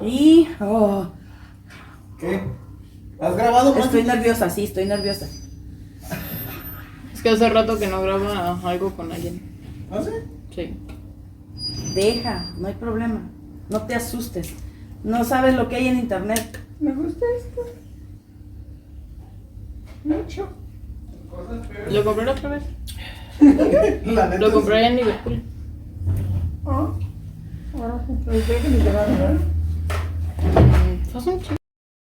Y... ¿Qué? ¿Has grabado? Estoy nerviosa, sí, estoy nerviosa. Es que hace rato que no graba algo con alguien. ¿Ah, sí? Sí. Deja, no hay problema. No te asustes. No sabes lo que hay en internet. Me gusta esto. Mucho. ¿Lo compré la otra vez? La neta Lo es- compré en Liverpool. Ah, ahora pues creo que ni te va a dar. Hace un chico.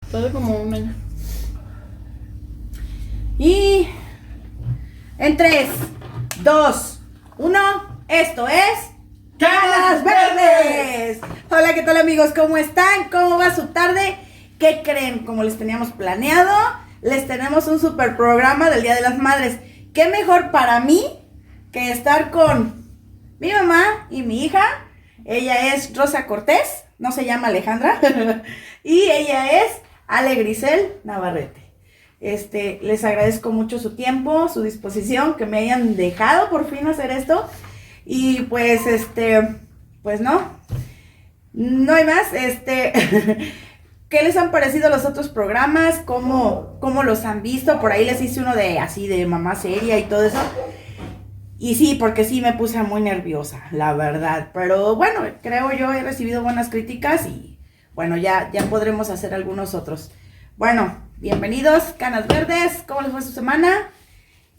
Hace como un año. Y... En 3, 2, 1, esto es... ¡Canas Verdes! Hola, ¿qué tal amigos? ¿Cómo están? ¿Cómo va su tarde? ¿Qué creen? Como les teníamos planeado, les tenemos un super programa del Día de las Madres. ¿Qué mejor para mí que estar con mi mamá y mi hija? Ella es Rosa Cortés, no se llama Alejandra, y ella es Ale Grisel Navarrete. Les agradezco mucho su tiempo, su disposición, que me hayan dejado por fin hacer esto. Y pues, pues no hay más. ¿Qué les han parecido los otros programas? ¿Cómo los han visto? Por ahí les hice uno de así de mamá seria y todo eso. Y sí, porque sí me puse muy nerviosa, la verdad. Pero bueno, creo yo he recibido buenas críticas y bueno, ya podremos hacer algunos otros. Bueno, bienvenidos, Canas Verdes. ¿Cómo les fue su semana?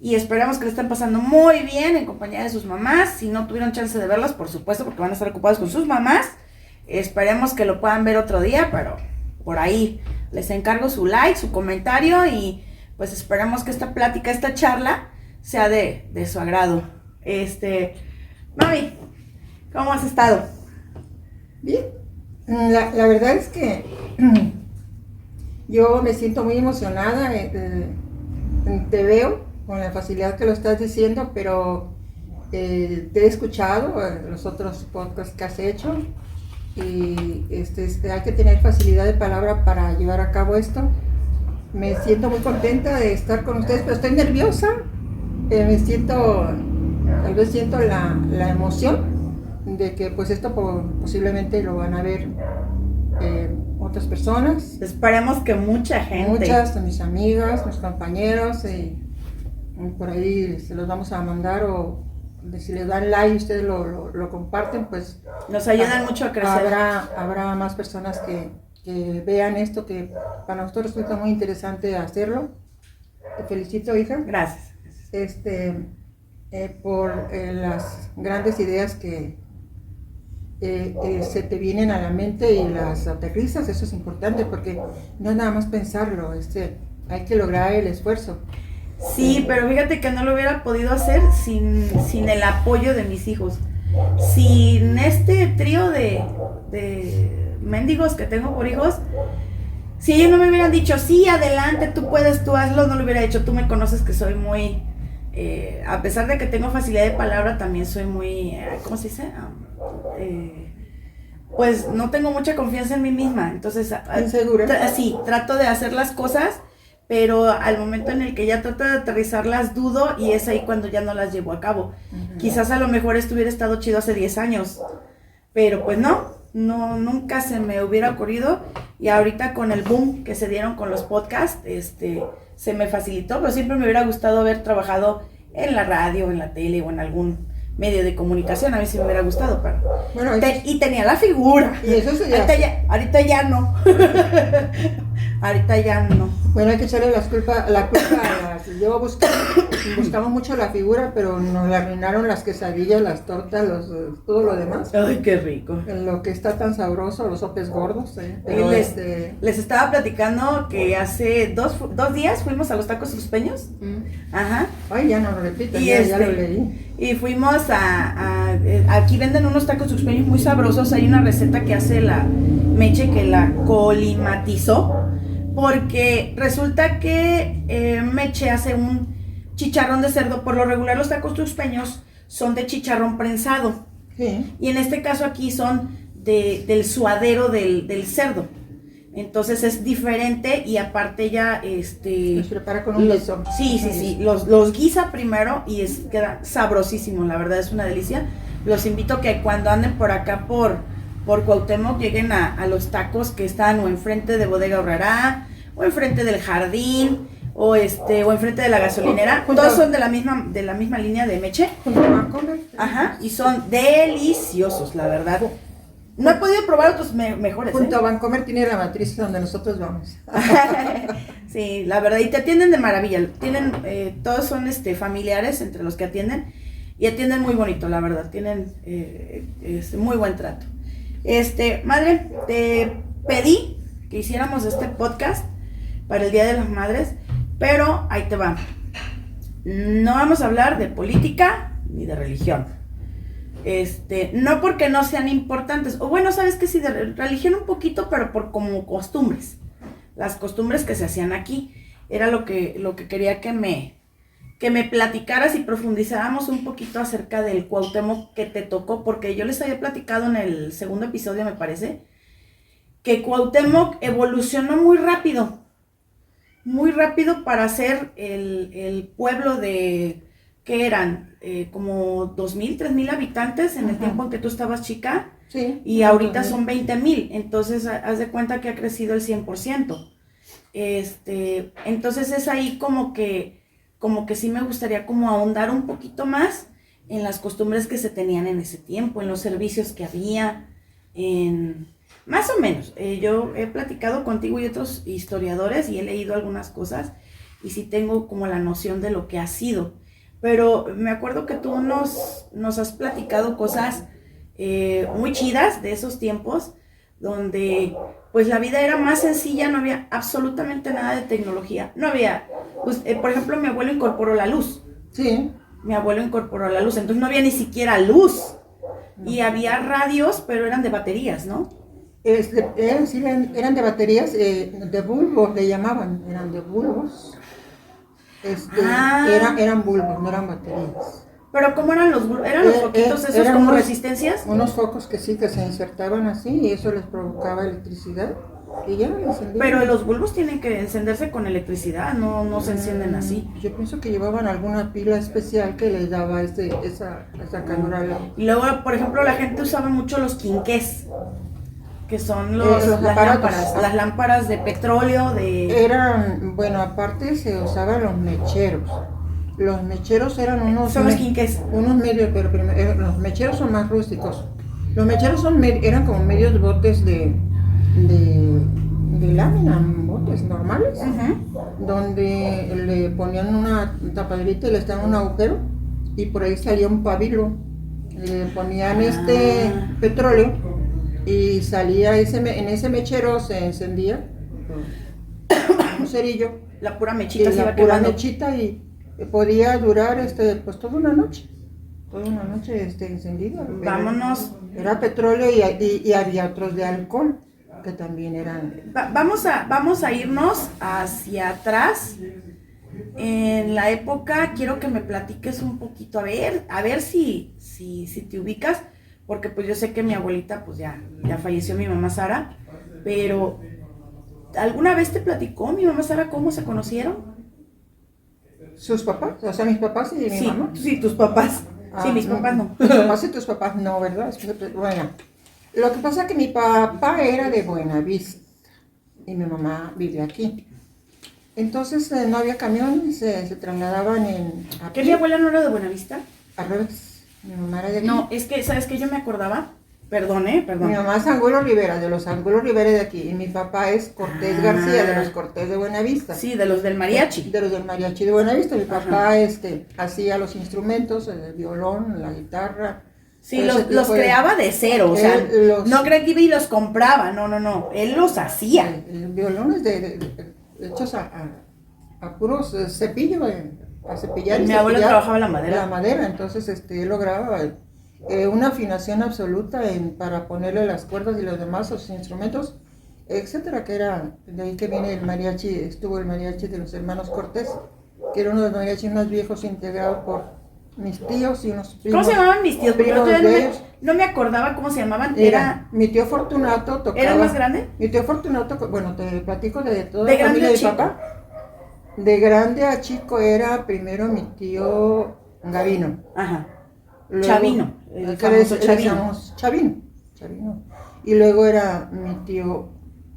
Y esperamos que le estén pasando muy bien en compañía de sus mamás. Si no tuvieron chance de verlos, por supuesto, porque van a estar ocupados con sus mamás. Esperemos que lo puedan ver otro día, pero por ahí les encargo su like, su comentario y pues esperamos que esta plática, esta charla sea de su agrado. Mami, ¿cómo has estado? Bien. La verdad es que yo me siento muy emocionada. Te veo con la facilidad que lo estás diciendo, pero te he escuchado los otros podcasts que has hecho y hay que tener facilidad de palabra para llevar a cabo esto. Me siento muy contenta de estar con ustedes, pero estoy nerviosa. Tal vez siento la emoción de que pues esto posiblemente lo van a ver otras personas. Esperemos que mucha gente. Muchas de mis amigas, mis compañeros, por ahí se los vamos a mandar o si les dan like y ustedes lo comparten, pues nos ayudan mucho a crecer. Habrá más personas que vean esto, que para nosotros resulta muy interesante hacerlo. Te felicito, hija. Gracias. Por las grandes ideas que se te vienen a la mente y las aterrizas. Eso es importante porque no es nada más pensarlo, hay que lograr el esfuerzo. Sí, pero fíjate que no lo hubiera podido hacer sin el apoyo de mis hijos. Sin este trío de mendigos que tengo por hijos, si ellos no me hubieran dicho, sí, adelante, tú puedes, tú hazlo, no lo hubiera hecho. Tú me conoces que soy muy, a pesar de que tengo facilidad de palabra, también soy muy, ¿cómo se dice? Pues no tengo mucha confianza en mí misma. Entonces, ¿insegura? Sí, trato de hacer las cosas, pero al momento en el que ya trato de aterrizarlas dudo y es ahí cuando ya no las llevo a cabo. Uh-huh. Quizás a lo mejor esto hubiera estado chido hace 10 años, pero pues no, nunca se me hubiera ocurrido y ahorita con el boom que se dieron con los podcasts, se me facilitó, pero siempre me hubiera gustado haber trabajado en la radio, en la tele o en algún medio de comunicación. A mí sí me hubiera gustado, pero bueno, y tenía la figura. Y eso ahorita ya no. Ahorita ya no. Bueno, hay que echarle la culpa a las... buscamos mucho la figura, pero nos la arruinaron las quesadillas, las tortas, todo lo demás. Ay, qué rico. Lo que está tan sabroso, los sopes gordos. Pero les estaba platicando que hace dos días fuimos a los tacos cuspeños. Ajá. Ay, ya no lo repito, ya lo leí. Y fuimos aquí venden unos tacos cuspeños muy sabrosos. Hay una receta que hace la Meche que la colimatizó, porque resulta que Meche hace un chicharrón de cerdo. Por lo regular los tacos tuxpeños son de chicharrón prensado, sí. Y en este caso aquí son del suadero del cerdo. Entonces es diferente y aparte ya los prepara con un guiso. Sí, los guisa primero y queda sabrosísimo, la verdad es una delicia. Los invito a que cuando anden por acá por por Cuauhtémoc lleguen a los tacos que están o enfrente de Bodega Aurrerá, o enfrente del Jardín, o enfrente de la gasolinera. Todos son de la misma línea de Meche. Junto a Vancomer. Ajá, y son deliciosos, la verdad. No he podido probar otros mejores. Junto a Vancomer tiene la matriz donde nosotros vamos. Sí, la verdad, y te atienden de maravilla. Tienen, todos son familiares entre los que atienden, y atienden muy bonito, la verdad. Tienen muy buen trato. Madre, te pedí que hiciéramos este podcast para el Día de las Madres, pero ahí te va. No vamos a hablar de política ni de religión. No porque no sean importantes, o bueno, sabes que sí, de religión un poquito, pero por como costumbres. Las costumbres que se hacían aquí. Era lo que quería que me platicaras y profundizáramos un poquito acerca del Cuauhtémoc que te tocó, porque yo les había platicado en el segundo episodio, me parece, que Cuauhtémoc evolucionó muy rápido para ser el pueblo de, ¿qué eran? Como 2,000, 3,000 habitantes en el tiempo en que tú estabas chica, Sí. y ahorita son 20,000, entonces haz de cuenta que ha crecido el 100%. Entonces es ahí como que sí me gustaría como ahondar un poquito más en las costumbres que se tenían en ese tiempo, en los servicios que había, más o menos. Yo he platicado contigo y otros historiadores y he leído algunas cosas y sí tengo como la noción de lo que ha sido, pero me acuerdo que tú nos has platicado cosas muy chidas de esos tiempos, donde pues la vida era más sencilla, no había absolutamente nada de tecnología, no había, pues, por ejemplo, mi abuelo incorporó la luz. Sí. Mi abuelo incorporó la luz, entonces no había ni siquiera luz, y había radios, pero eran de baterías, ¿no? Eran de baterías, de bulbos le llamaban, eran de bulbos. Eran bulbos, no eran baterías. Pero ¿cómo eran los bulbos? ¿Eran los foquitos esos eran como unos- resistencias? Unos focos que sí, que se insertaban así y eso les provocaba electricidad y ya lo encendían. Pero los bulbos tienen que encenderse con electricidad, no se encienden así. Yo pienso que llevaban alguna pila especial que les daba esa calor. Y luego, por ejemplo, la gente usaba mucho los quinqués, que son Los las aparatos. las lámparas de petróleo, Bueno, aparte se usaban los mecheros. Los mecheros eran unos... son los quinqués. Unos medios, pero los mecheros son más rústicos. Los mecheros eran como medios botes de lámina, botes normales, donde le ponían una tapadrita y le estaban un agujero y por ahí salía un pabilo. Le ponían petróleo y salía en ese mechero se encendía un cerillo La pura y mechita se iba la pura quemando. mechita y podía durar pues toda una noche encendida. Pero Vámonos. era petróleo y había otros de alcohol que también eran. Vamos a irnos hacia atrás. En la época, quiero que me platiques un poquito, a ver si te ubicas, porque pues yo sé que mi abuelita pues ya falleció, mi mamá Sara, pero ¿alguna vez te platicó mi mamá Sara cómo se conocieron? ¿Sus papás? O sea, mis papás y mi mamá. Sí, tus papás. Sí, mis papás no. Tus papás y tus papás no, ¿verdad? Bueno, lo que pasa es que mi papá era de Buenavista y mi mamá vive aquí. Entonces no había camiones, se trasladaban a ¿Que pie. mi abuela no era de Buenavista? Al revés, mi mamá era de aquí. No, es que, ¿sabes qué? Yo me acordaba, perdón. Mi mamá es Angulo Rivera, de los Angulo Rivera de aquí, y mi papá es Cortés García, de los Cortés de Buenavista. Sí, de los del mariachi. De los del mariachi de Buenavista. Mi papá hacía los instrumentos, el violón, la guitarra. Sí, todo ese los tipo de- creaba de cero, o sea, Él no creí que iba y los compraba, no, él los hacía. El violón es hechos a puros cepillo, a cepillar. Mi abuelo trabajaba la madera. La madera, entonces él lograba una afinación absoluta para ponerle las cuerdas y los demás los instrumentos, etcétera, que era de ahí que viene el mariachi. Estuvo el mariachi de los hermanos Cortés, que era uno de los mariachis más viejos, integrado por mis tíos y unos primos. ¿Cómo se llamaban mis tíos? Porque primos yo todavía de ellos. no me acordaba cómo se llamaban. Era mi tío Fortunato tocaba. ¿Era el más grande? Mi tío Fortunato, bueno, te platico de toda ¿De la grande familia a de chico? papá. De grande a chico era primero mi tío Gavino. Ajá. Luego- Chavino, el que famoso le Chavino. decíamos Chavino. Sabino. Y luego era mi tío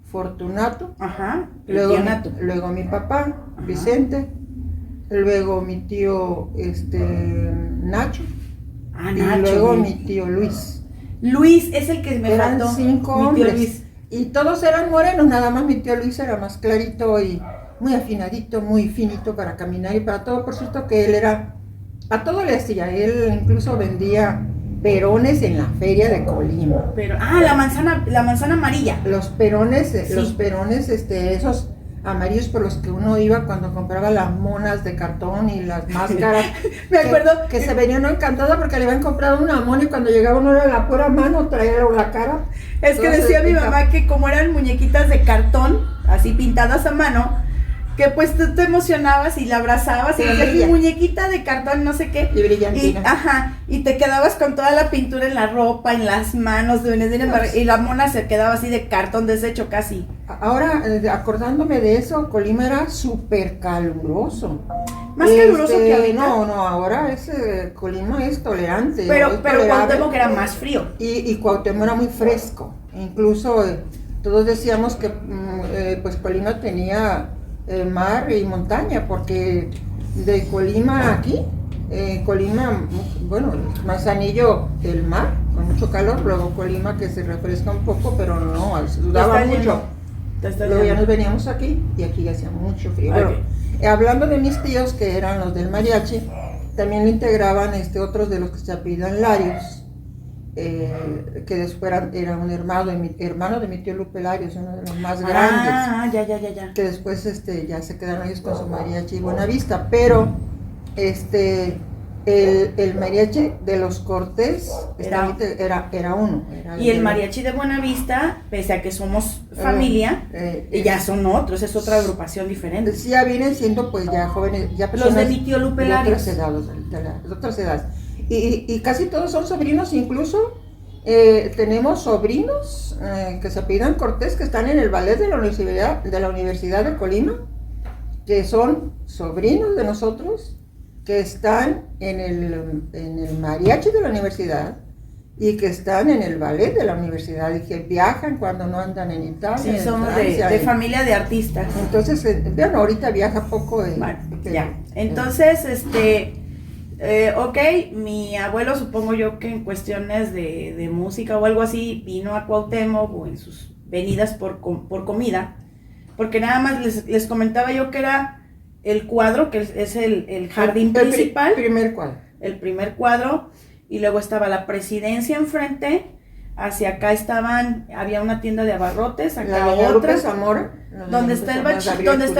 Fortunato, Ajá. el luego, tío Nato. luego mi papá, Ajá. Vicente, luego mi tío Nacho, Ah, y Nacho. luego bien. mi tío Luis. Luis es el que me Eran faltó. 5 Mi tío hombres. Luis. Y todos eran morenos, nada más mi tío Luis era más clarito y muy afinadito, muy finito para caminar y para todo. Por cierto que él era, a todo le hacía, él incluso vendía perones en la feria de Colima. Pero, la manzana amarilla. Los perones, Sí. esos amarillos por los que uno iba cuando compraba las monas de cartón y las máscaras. Me acuerdo. Que se venía uno encantado porque le habían comprado una mona y cuando llegaba uno era la pura mano, traía la cara. Es que Todo se decía mi pinta. mamá que como eran muñequitas de cartón, así pintadas a mano, que pues tú te emocionabas y la abrazabas y Sí, decías, mi brilla. muñequita de cartón, no sé qué. Y brillantina. Y te quedabas con toda la pintura en la ropa, en las manos, y la mona se quedaba así de cartón deshecho casi. Ahora, acordándome de eso, Colima era súper caluroso. Más caluroso que ahorita. No, ahora Colima es tolerante. Pero es tolerable. Cuauhtémoc era más frío. Y Cuauhtémoc era muy fresco. Incluso todos decíamos que pues Colima tenía mar y montaña, porque de Colima a aquí, Colima, bueno, Manzanillo el mar, con mucho calor, luego Colima que se refresca un poco, pero no, sudaba Está mucho. lleno. Está Luego ya lleno. nos veníamos aquí y aquí hacía mucho frío. Ok. Bueno, hablando de mis tíos que eran los del mariachi, también lo integraban otros de los que se apellidan Larios, que después era un hermano de mi tío Lupe Larios, uno de los más grandes, Ya. que después ya se quedaron ellos con su mariachi Buenavista, pero el mariachi de los Cortés era uno. Era Y el de- mariachi de Buenavista, pese a que somos familia, y ya son otros, es otra agrupación diferente. Sí, ya vienen siendo pues ya jóvenes, ya Los personas de mi tío Lupe de Larios. otras edades, de otras edades. Y casi todos son sobrinos, incluso tenemos sobrinos que se apellidan Cortés, que están en el ballet de la Universidad de Colima, que son sobrinos de nosotros, que están en el mariachi de la universidad y que están en el ballet de la universidad y que viajan cuando no andan en Italia. Sí, en somos Francia, de familia de artistas. Entonces, bueno, ahorita viaja poco. Bueno, pero- ya. Entonces, ok, mi abuelo supongo yo que en cuestiones de música o algo así vino a Cuauhtémoc o en sus venidas por comida, porque nada más les comentaba yo que era el cuadro, que es el jardín principal, Primer cuadro. el primer cuadro, y luego estaba la presidencia enfrente, hacia acá había una tienda de abarrotes, acá La doña Lupe otra, Zamora. donde está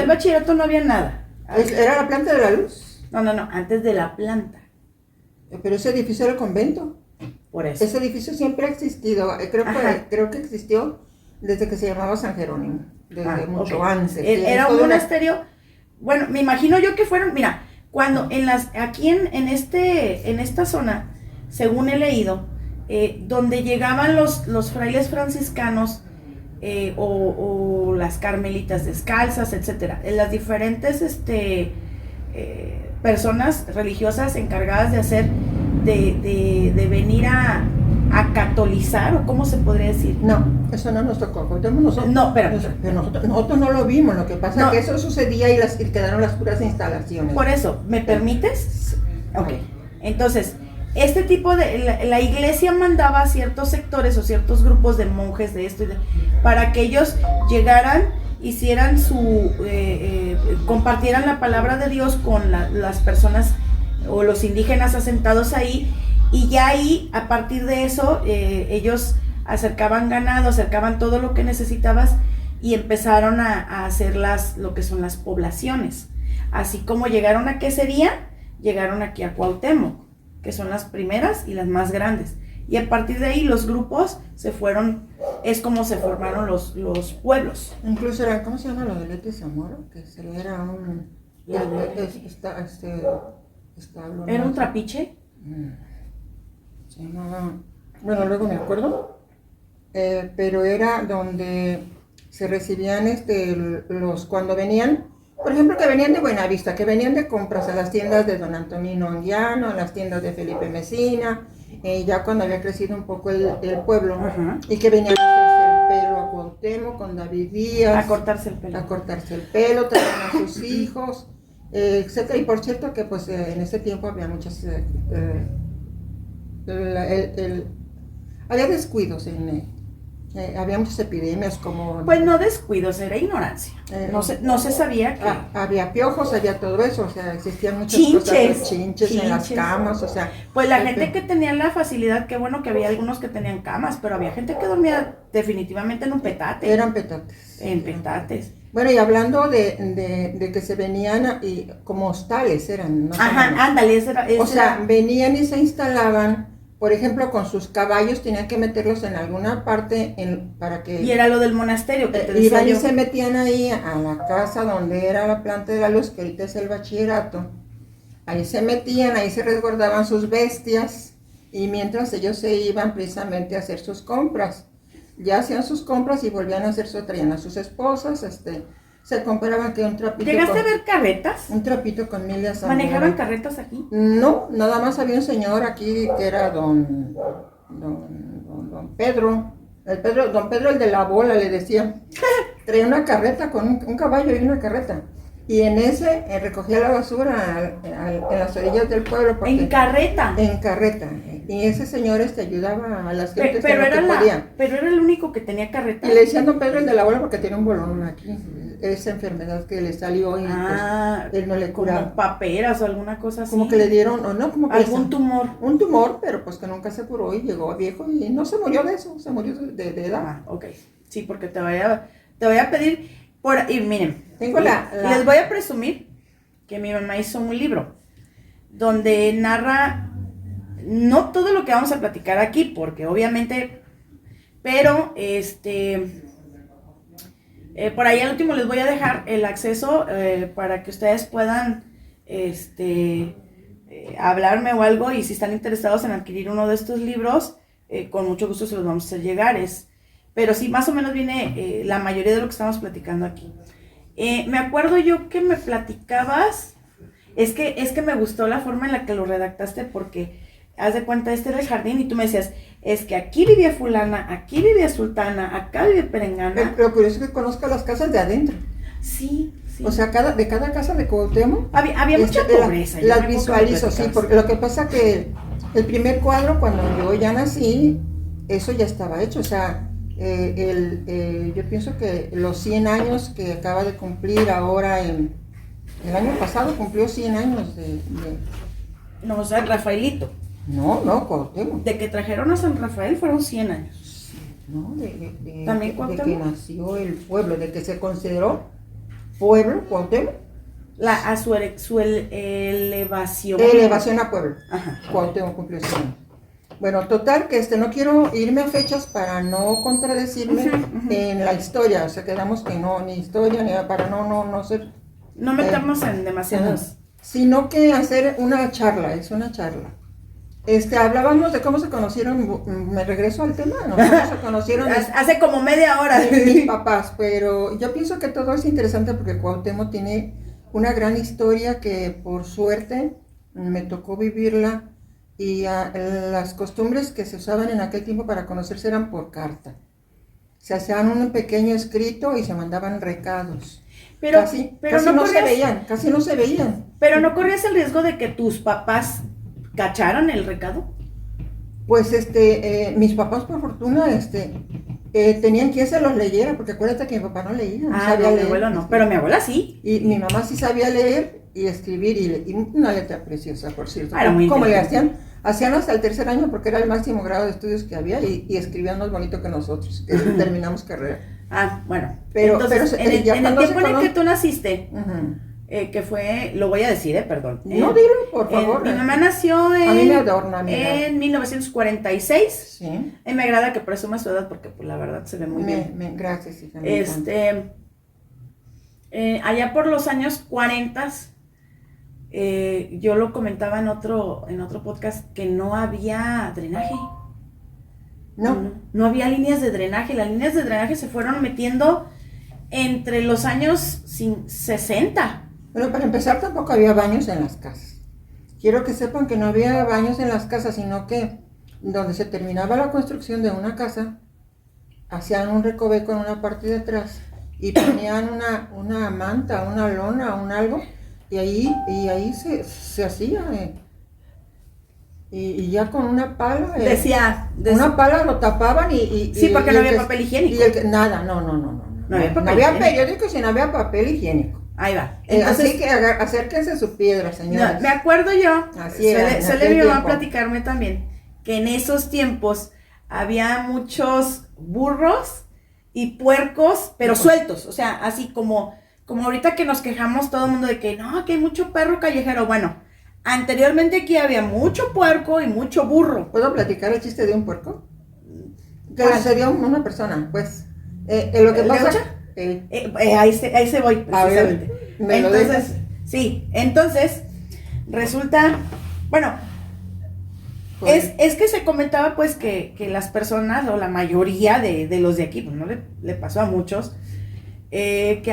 el bachillerato no había nada. ¿Era la planta de la luz? No, antes de la planta. Pero ese edificio era el convento. Por eso. Ese edificio siempre ha existido. Ajá. Creo que existió desde que se llamaba San Jerónimo. Desde mucho ok. antes. Era un Toda una- monasterio. Bueno, me imagino yo que fueron, mira, cuando aquí en esta zona, según he leído, donde llegaban los frailes franciscanos o las carmelitas descalzas, etcétera, las diferentes personas religiosas encargadas de hacer, de venir a catolizar, o cómo se podría decir. No, eso no nos tocó. Nosotros, No, pero nosotros no lo vimos. Lo que pasa No. es que eso sucedía y quedaron las puras instalaciones. por eso, ¿me permites? Ok, entonces, este tipo la iglesia mandaba a ciertos sectores o ciertos grupos de monjes de esto para que ellos llegaran, hicieran compartieran la palabra de Dios con las personas o los indígenas asentados ahí, y ya ahí, a partir de eso, ellos acercaban ganado, acercaban todo lo que necesitabas y empezaron a hacer lo que son las poblaciones. Así como llegaron a Quesería, llegaron aquí a Cuauhtémoc, que son las primeras y las más grandes. Y a partir de ahí los grupos es como se formaron los pueblos. Incluso era, ¿cómo se llama lo de Lete Zamora? Que era un... establo, ¿Era ¿no? un trapiche? Se llamaba... Bueno, luego me acuerdo. Pero era donde se recibían cuando venían, por ejemplo, que venían de Buenavista, que venían de compras a las tiendas de don Antonino Anguiano, a las tiendas de Felipe Mesina, ya cuando había crecido un poco el pueblo, Ajá. y que venían a hacerse el pelo a Cuauhtémoc con David Díaz. A cortarse el pelo. A cortarse el pelo, traían a sus hijos, etcétera. Y por cierto que pues en ese tiempo había muchas... había descuidos, había muchas epidemias como... Pues no descuidos, era ignorancia. No se sabía que... había piojos, había todo eso, o sea, existían muchas Chinches. cosas, chinches en las camas, o sea... Pues la gente que tenía la facilidad, qué bueno que había algunos que tenían camas, pero había gente que dormía definitivamente en un petate. Eran petates. En petates. Bueno, y hablando de que se venían y como hostales eran, ¿no? Ajá, ándale, ese era... O sea, venían y se instalaban, por ejemplo, con sus caballos, tenían que meterlos en alguna parte para que... Y era lo del monasterio que te decía iban y yo. se metían ahí a la casa donde era la planta de la luz, que ahorita es el bachillerato. Ahí se metían, ahí se resguardaban sus bestias, y mientras ellos se iban precisamente a hacer sus compras. Ya hacían sus compras y volvían a hacer traían a sus esposas, se compraban que un trapito. ¿Llegaste a ver carretas? Un trapito con miles. ¿Manejaban carretas aquí? No, nada más había un señor aquí que era don Pedro. Don Pedro el de la bola, le decía. Traía una carreta con un caballo y una carreta. Y en ese recogía la basura en las orillas del pueblo. ¿En carreta? En carreta. Y ese señor ayudaba a las gentes Pero que podían. pero era el único que tenía carreta. Y le decían don Pedro el de la bola porque tiene un bolón aquí. Esa enfermedad que le salió y pues, él no le curaba. Como paperas o alguna cosa así. Como que le dieron, o no, como que algún tumor. Un tumor, pero pues que nunca se curó y llegó viejo y no se murió de eso, se murió de edad. Ah, ok. Sí, porque te voy a pedir y miren, Tengo les voy a presumir que mi mamá hizo un libro donde narra no todo lo que vamos a platicar aquí, porque obviamente, pero por ahí al último les voy a dejar el acceso para que ustedes puedan hablarme o algo, y si están interesados en adquirir uno de estos libros, con mucho gusto se los vamos a hacer llegar. Pero sí, más o menos viene la mayoría de lo que estamos platicando aquí. Me acuerdo yo que me platicabas, es que me gustó la forma en la que lo redactaste, porque haz de cuenta, este era el jardín y tú me decías, es que aquí vivía fulana, aquí vivía sultana, acá vivía perengana. Pero curioso que conozca las casas de adentro. Sí, sí. O sea, de cada casa de Cuauhtémoc. Había mucha pobreza. Las visualizo, sí, porque lo que pasa que el primer cuadro, cuando yo ya nací, eso ya estaba hecho, o sea, yo pienso que los 100 años que acaba de cumplir ahora, el año pasado cumplió 100 años No, o sea, Rafaelito. No, Cuauhtémoc. De que trajeron a San Rafael fueron 100 años. No, ¿También de que nació el pueblo, de que se consideró pueblo, Cuauhtémoc. A su elevación. Elevación a pueblo. Ajá. Cuauhtémoc cumplió 100 años. Bueno, total, que no quiero irme a fechas para no contradecirme en la historia, o sea, quedamos que no, ni historia, ni para no ser... No meternos en demasiados... Sino que hacer una charla, es una charla. Hablábamos de cómo se conocieron, me regreso al tema, ¿no? Cómo se conocieron... Hace como media hora. Mis papás, pero yo pienso que todo es interesante porque Cuauhtémoc tiene una gran historia que por suerte me tocó vivirla. Y las costumbres que se usaban en aquel tiempo para conocerse eran por carta. Se hacían un pequeño escrito y se mandaban recados. Pero casi no se veían. Pero ¿no corrías el riesgo de que tus papás cacharan el recado? Pues mis papás por fortuna tenían quien se los leyera, porque acuérdate que mi papá no leía. No sabía leer. Mi abuelo no, pero mi abuela sí. Y mi mamá sí sabía leer y escribir, y una letra preciosa, por cierto. Era muy como le hacían hasta el tercer año, porque era el máximo grado de estudios que había, y escribían más bonito que nosotros, que terminamos carrera. Bueno, pero en el tiempo en el que tú naciste, que fue, lo voy a decir, perdón. No, dilo, por favor. Mi mamá nació a mí me adorna, en 1946. Sí. Y me agrada que presuma su edad porque pues, la verdad se ve muy bien. Gracias, hija. Allá por los años 40, yo lo comentaba en otro podcast que no había drenaje. No había líneas de drenaje. Las líneas de drenaje se fueron metiendo entre los años 60. Bueno, para empezar, tampoco había baños en las casas. Quiero que sepan que no había baños en las casas, sino que donde se terminaba la construcción de una casa, hacían un recoveco en una parte de atrás y ponían una manta, una lona, un algo, y ahí se hacía. Y ya con una pala. Decía. Una pala lo tapaban y sí, porque no había papel higiénico. Nada, no. No había papel higiénico. Yo digo que si no había papel higiénico. Ahí va. Entonces, así que acérquense su piedra, señores. No, me acuerdo yo, suele mi mamá tiempo platicarme también, que en esos tiempos había muchos burros y puercos, pero sueltos, o sea, así como ahorita que nos quejamos todo el mundo de que no, que hay mucho perro callejero. Bueno, anteriormente aquí había mucho puerco y mucho burro. ¿Puedo platicar el chiste de un puerco? Que le sucedió a una persona, pues. Lo que pasa... ahí se voy, precisamente. Entonces, resulta, bueno, es que se comentaba pues que las personas, o la mayoría de los de aquí, pues no le pasó a muchos, que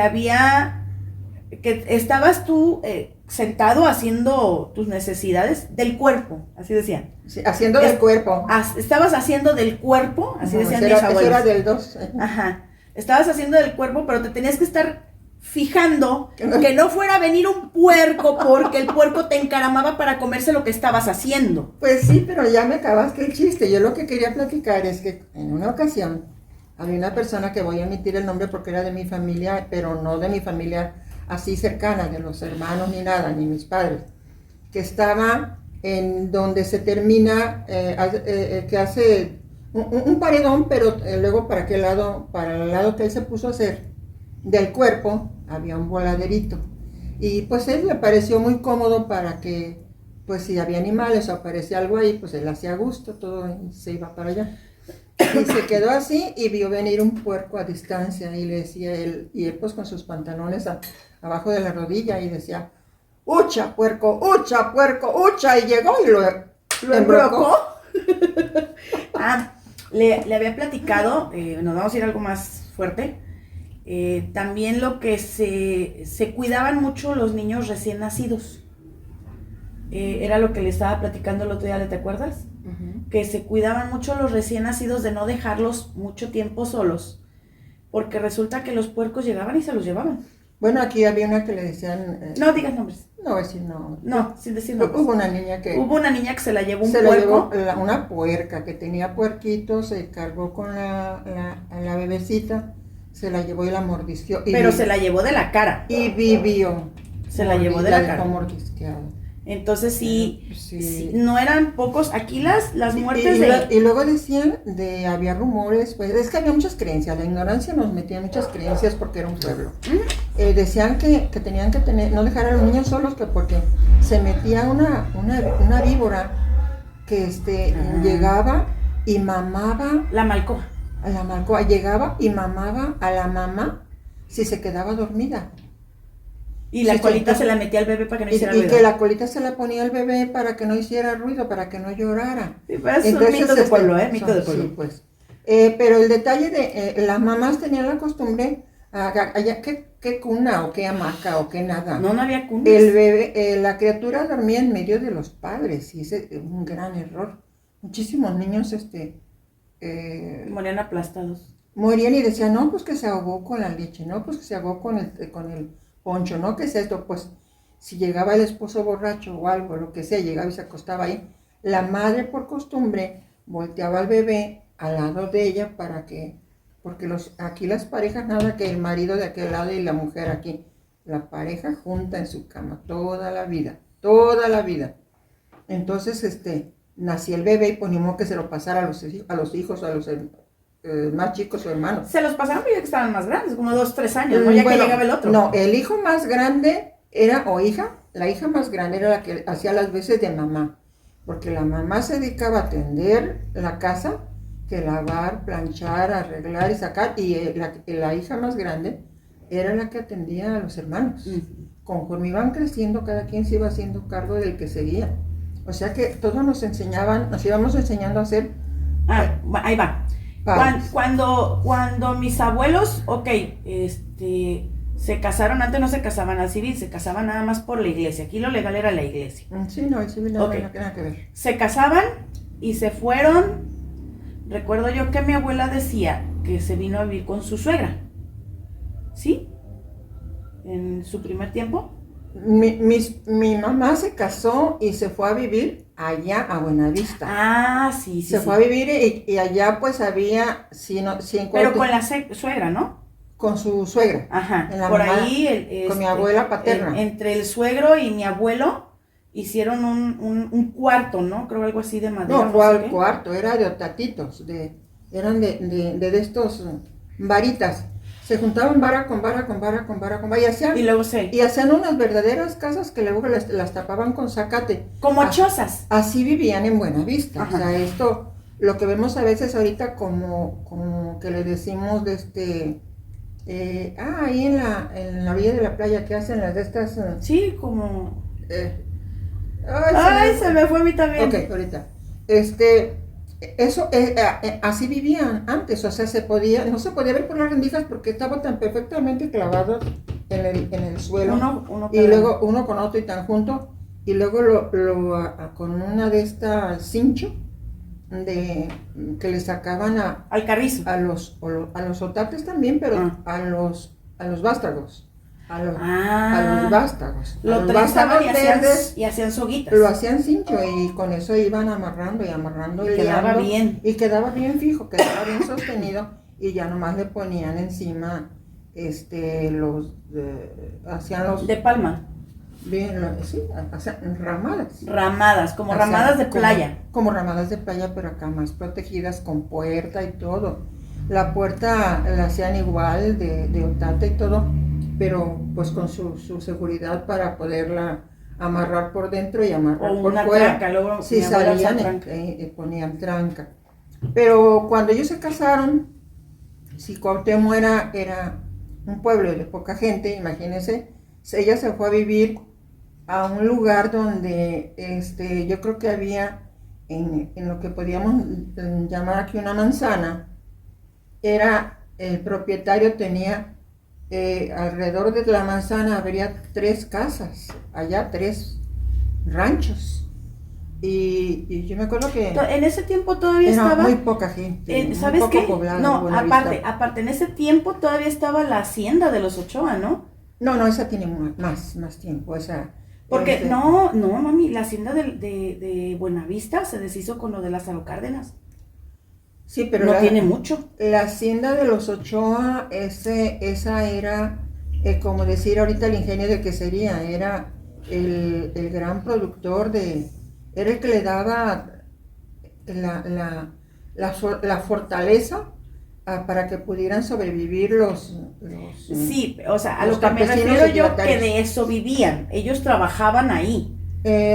estabas tú sentado haciendo tus necesidades del cuerpo, así decían. Sí, haciendo del cuerpo. Estabas haciendo del cuerpo, así decían mis abuelos. Eso era del 2. Ajá. Estabas haciendo del cuerpo, pero te tenías que estar fijando que no fuera a venir un puerco, porque el puerco te encaramaba para comerse lo que estabas haciendo. Pues sí, pero ya me acabaste el chiste. Yo lo que quería platicar es que en una ocasión había una persona, que voy a omitir el nombre porque era de mi familia, pero no de mi familia así cercana, de los hermanos ni nada, ni mis padres, que estaba en donde se termina, que hace un paredón, pero luego para el lado que él se puso a hacer del cuerpo, había un voladerito. Y pues él le pareció muy cómodo para que, pues si había animales o aparecía algo ahí, pues él hacía gusto, todo se iba para allá. Y se quedó así y vio venir un puerco a distancia y le decía él, y él pues con sus pantalones abajo de la rodilla, y decía, ¡ucha, puerco, ucha, puerco, ucha! Y llegó y lo embrocó. Le había platicado, nos vamos a ir a algo más fuerte, también lo que se cuidaban mucho los niños recién nacidos. Era lo que le estaba platicando el otro día, ¿te acuerdas? Uh-huh. Que se cuidaban mucho los recién nacidos de no dejarlos mucho tiempo solos, porque resulta que los puercos llegaban y se los llevaban. Bueno, aquí había una que le decían... no digas nombres. No, decir no. No, sin decir nombres. Hubo una niña que se la llevó un puerco. Una puerca que tenía puerquitos, se cargó con la bebecita, se la llevó y la mordisqueó. Pero se la llevó de la cara. Y vivió. Se la llevó de la cara. Mordisqueada. Entonces sí, no eran pocos. Aquí las muertes y luego decían, había rumores, pues es que había muchas creencias, la ignorancia nos metía en muchas creencias porque era un pueblo. Decían que tenían que no dejar a los niños solos, que porque se metía una víbora que llegaba y mamaba. La malcoa. Llegaba y mamaba a la mamá si se quedaba dormida. Y la colita se la metía al bebé para que no hiciera ruido. Y que la colita se la ponía al bebé para que no hiciera ruido, para que no llorara. Sí, pero es un mito de pueblo, mito de pueblo. Sí, pues. Pero el detalle de las mamás tenían la costumbre, ¿qué cuna o qué hamaca o qué nada? No había cunas. El bebé, la criatura dormía en medio de los padres, y ese es un gran error. Muchísimos niños, morían aplastados. Morían y decían, no, pues que se ahogó con la leche, no, pues que se ahogó con el poncho, ¿no? ¿Qué es esto? Pues si llegaba el esposo borracho o algo, lo que sea, llegaba y se acostaba ahí, la madre por costumbre volteaba al bebé al lado de ella porque aquí las parejas, nada que el marido de aquel lado y la mujer aquí, la pareja junta en su cama toda la vida. Entonces, nacía el bebé y ponimos que se lo pasara a los hijos, a los más chicos o hermanos. Se los pasaron ya que estaban más grandes, como 2, 3 años, ¿no? Ya que llegaba el otro. No, el hijo más grande la hija más grande era la que hacía las veces de mamá, porque la mamá se dedicaba a atender la casa, que lavar, planchar, arreglar y sacar, y la hija más grande era la que atendía a los hermanos. Conforme iban creciendo, cada quien se iba haciendo cargo del que seguía. O sea que todos nos íbamos enseñando a hacer... ahí va. Cuando mis abuelos, se casaron, antes no se casaban al civil, se casaban nada más por la iglesia. Aquí lo legal era la iglesia. Sí, no, el civil no tenía nada que ver. Se casaban y se fueron. Recuerdo yo que mi abuela decía que se vino a vivir con su suegra. ¿Sí? En su primer tiempo. Mi mamá se casó y se fue a vivir allá a Buenavista. Ah, sí, sí. Se fue a vivir y allá pues había, pero con la suegra, ¿no? Con su suegra. Ajá, En la por mamá, ahí. con mi abuela paterna. Entre el suegro y mi abuelo hicieron un cuarto, ¿no? Creo algo así de madera. No, ¿cuál cuarto? Era de otatitos, eran de estos varitas. Se juntaban vara con vara y hacían, y luego y hacían unas verdaderas casas que luego las tapaban con zacate. Como chozas. Así vivían en Buenavista. Ajá. O sea, esto, lo que vemos a veces ahorita como que le decimos ahí en la orilla de la playa que hacen las de estas. Sí, como. Se me fue a mí también. Ok, ahorita. Eso, así vivían antes, o sea, no se podía ver por las rendijas porque estaban tan perfectamente clavados en el suelo. Y luego uno con otro y tan junto, y luego con una de estas cincho, que le sacaban al carrizo. A los otates también, pero a los vástagos. A los vástagos. Lo trenzaban y hacían soguitas. Lo hacían cincho y con eso iban amarrando y quedaba bien. Y quedaba bien fijo, quedaba bien sostenido y ya nomás le ponían encima hacían los de palma. Bien, sí, hacían ramadas. Ramadas, como ramadas de playa. Como ramadas de playa, pero acá más protegidas con puerta y todo. La puerta la hacían igual de otate y todo, pero pues con su seguridad para poderla amarrar por dentro y amarrar por fuera. Tranca, luego si salían ponían tranca. Pero cuando ellos se casaron, si Cuauhtémoc era un pueblo de poca gente, imagínense, ella se fue a vivir a un lugar donde yo creo que había en lo que podíamos llamar aquí una manzana. El propietario tenía alrededor de la manzana habría 3 casas, allá 3 ranchos. Y yo me acuerdo que en ese tiempo todavía era estaba muy poca gente, ¿sabes muy qué? poco poblado, No, aparte, en ese tiempo todavía estaba la hacienda de los Ochoa, ¿no? No, esa tiene más tiempo, esa. Porque no, mami, la hacienda de Buenavista se deshizo con lo de Lázaro Cárdenas. Sí, pero no tiene mucho. La hacienda de los Ochoa, esa era, como decir ahorita el ingenio de quesería, era el gran productor era el que le daba la fortaleza para que pudieran sobrevivir los sí, o sea, a lo que me refiero yo, que de eso vivían, ellos trabajaban ahí.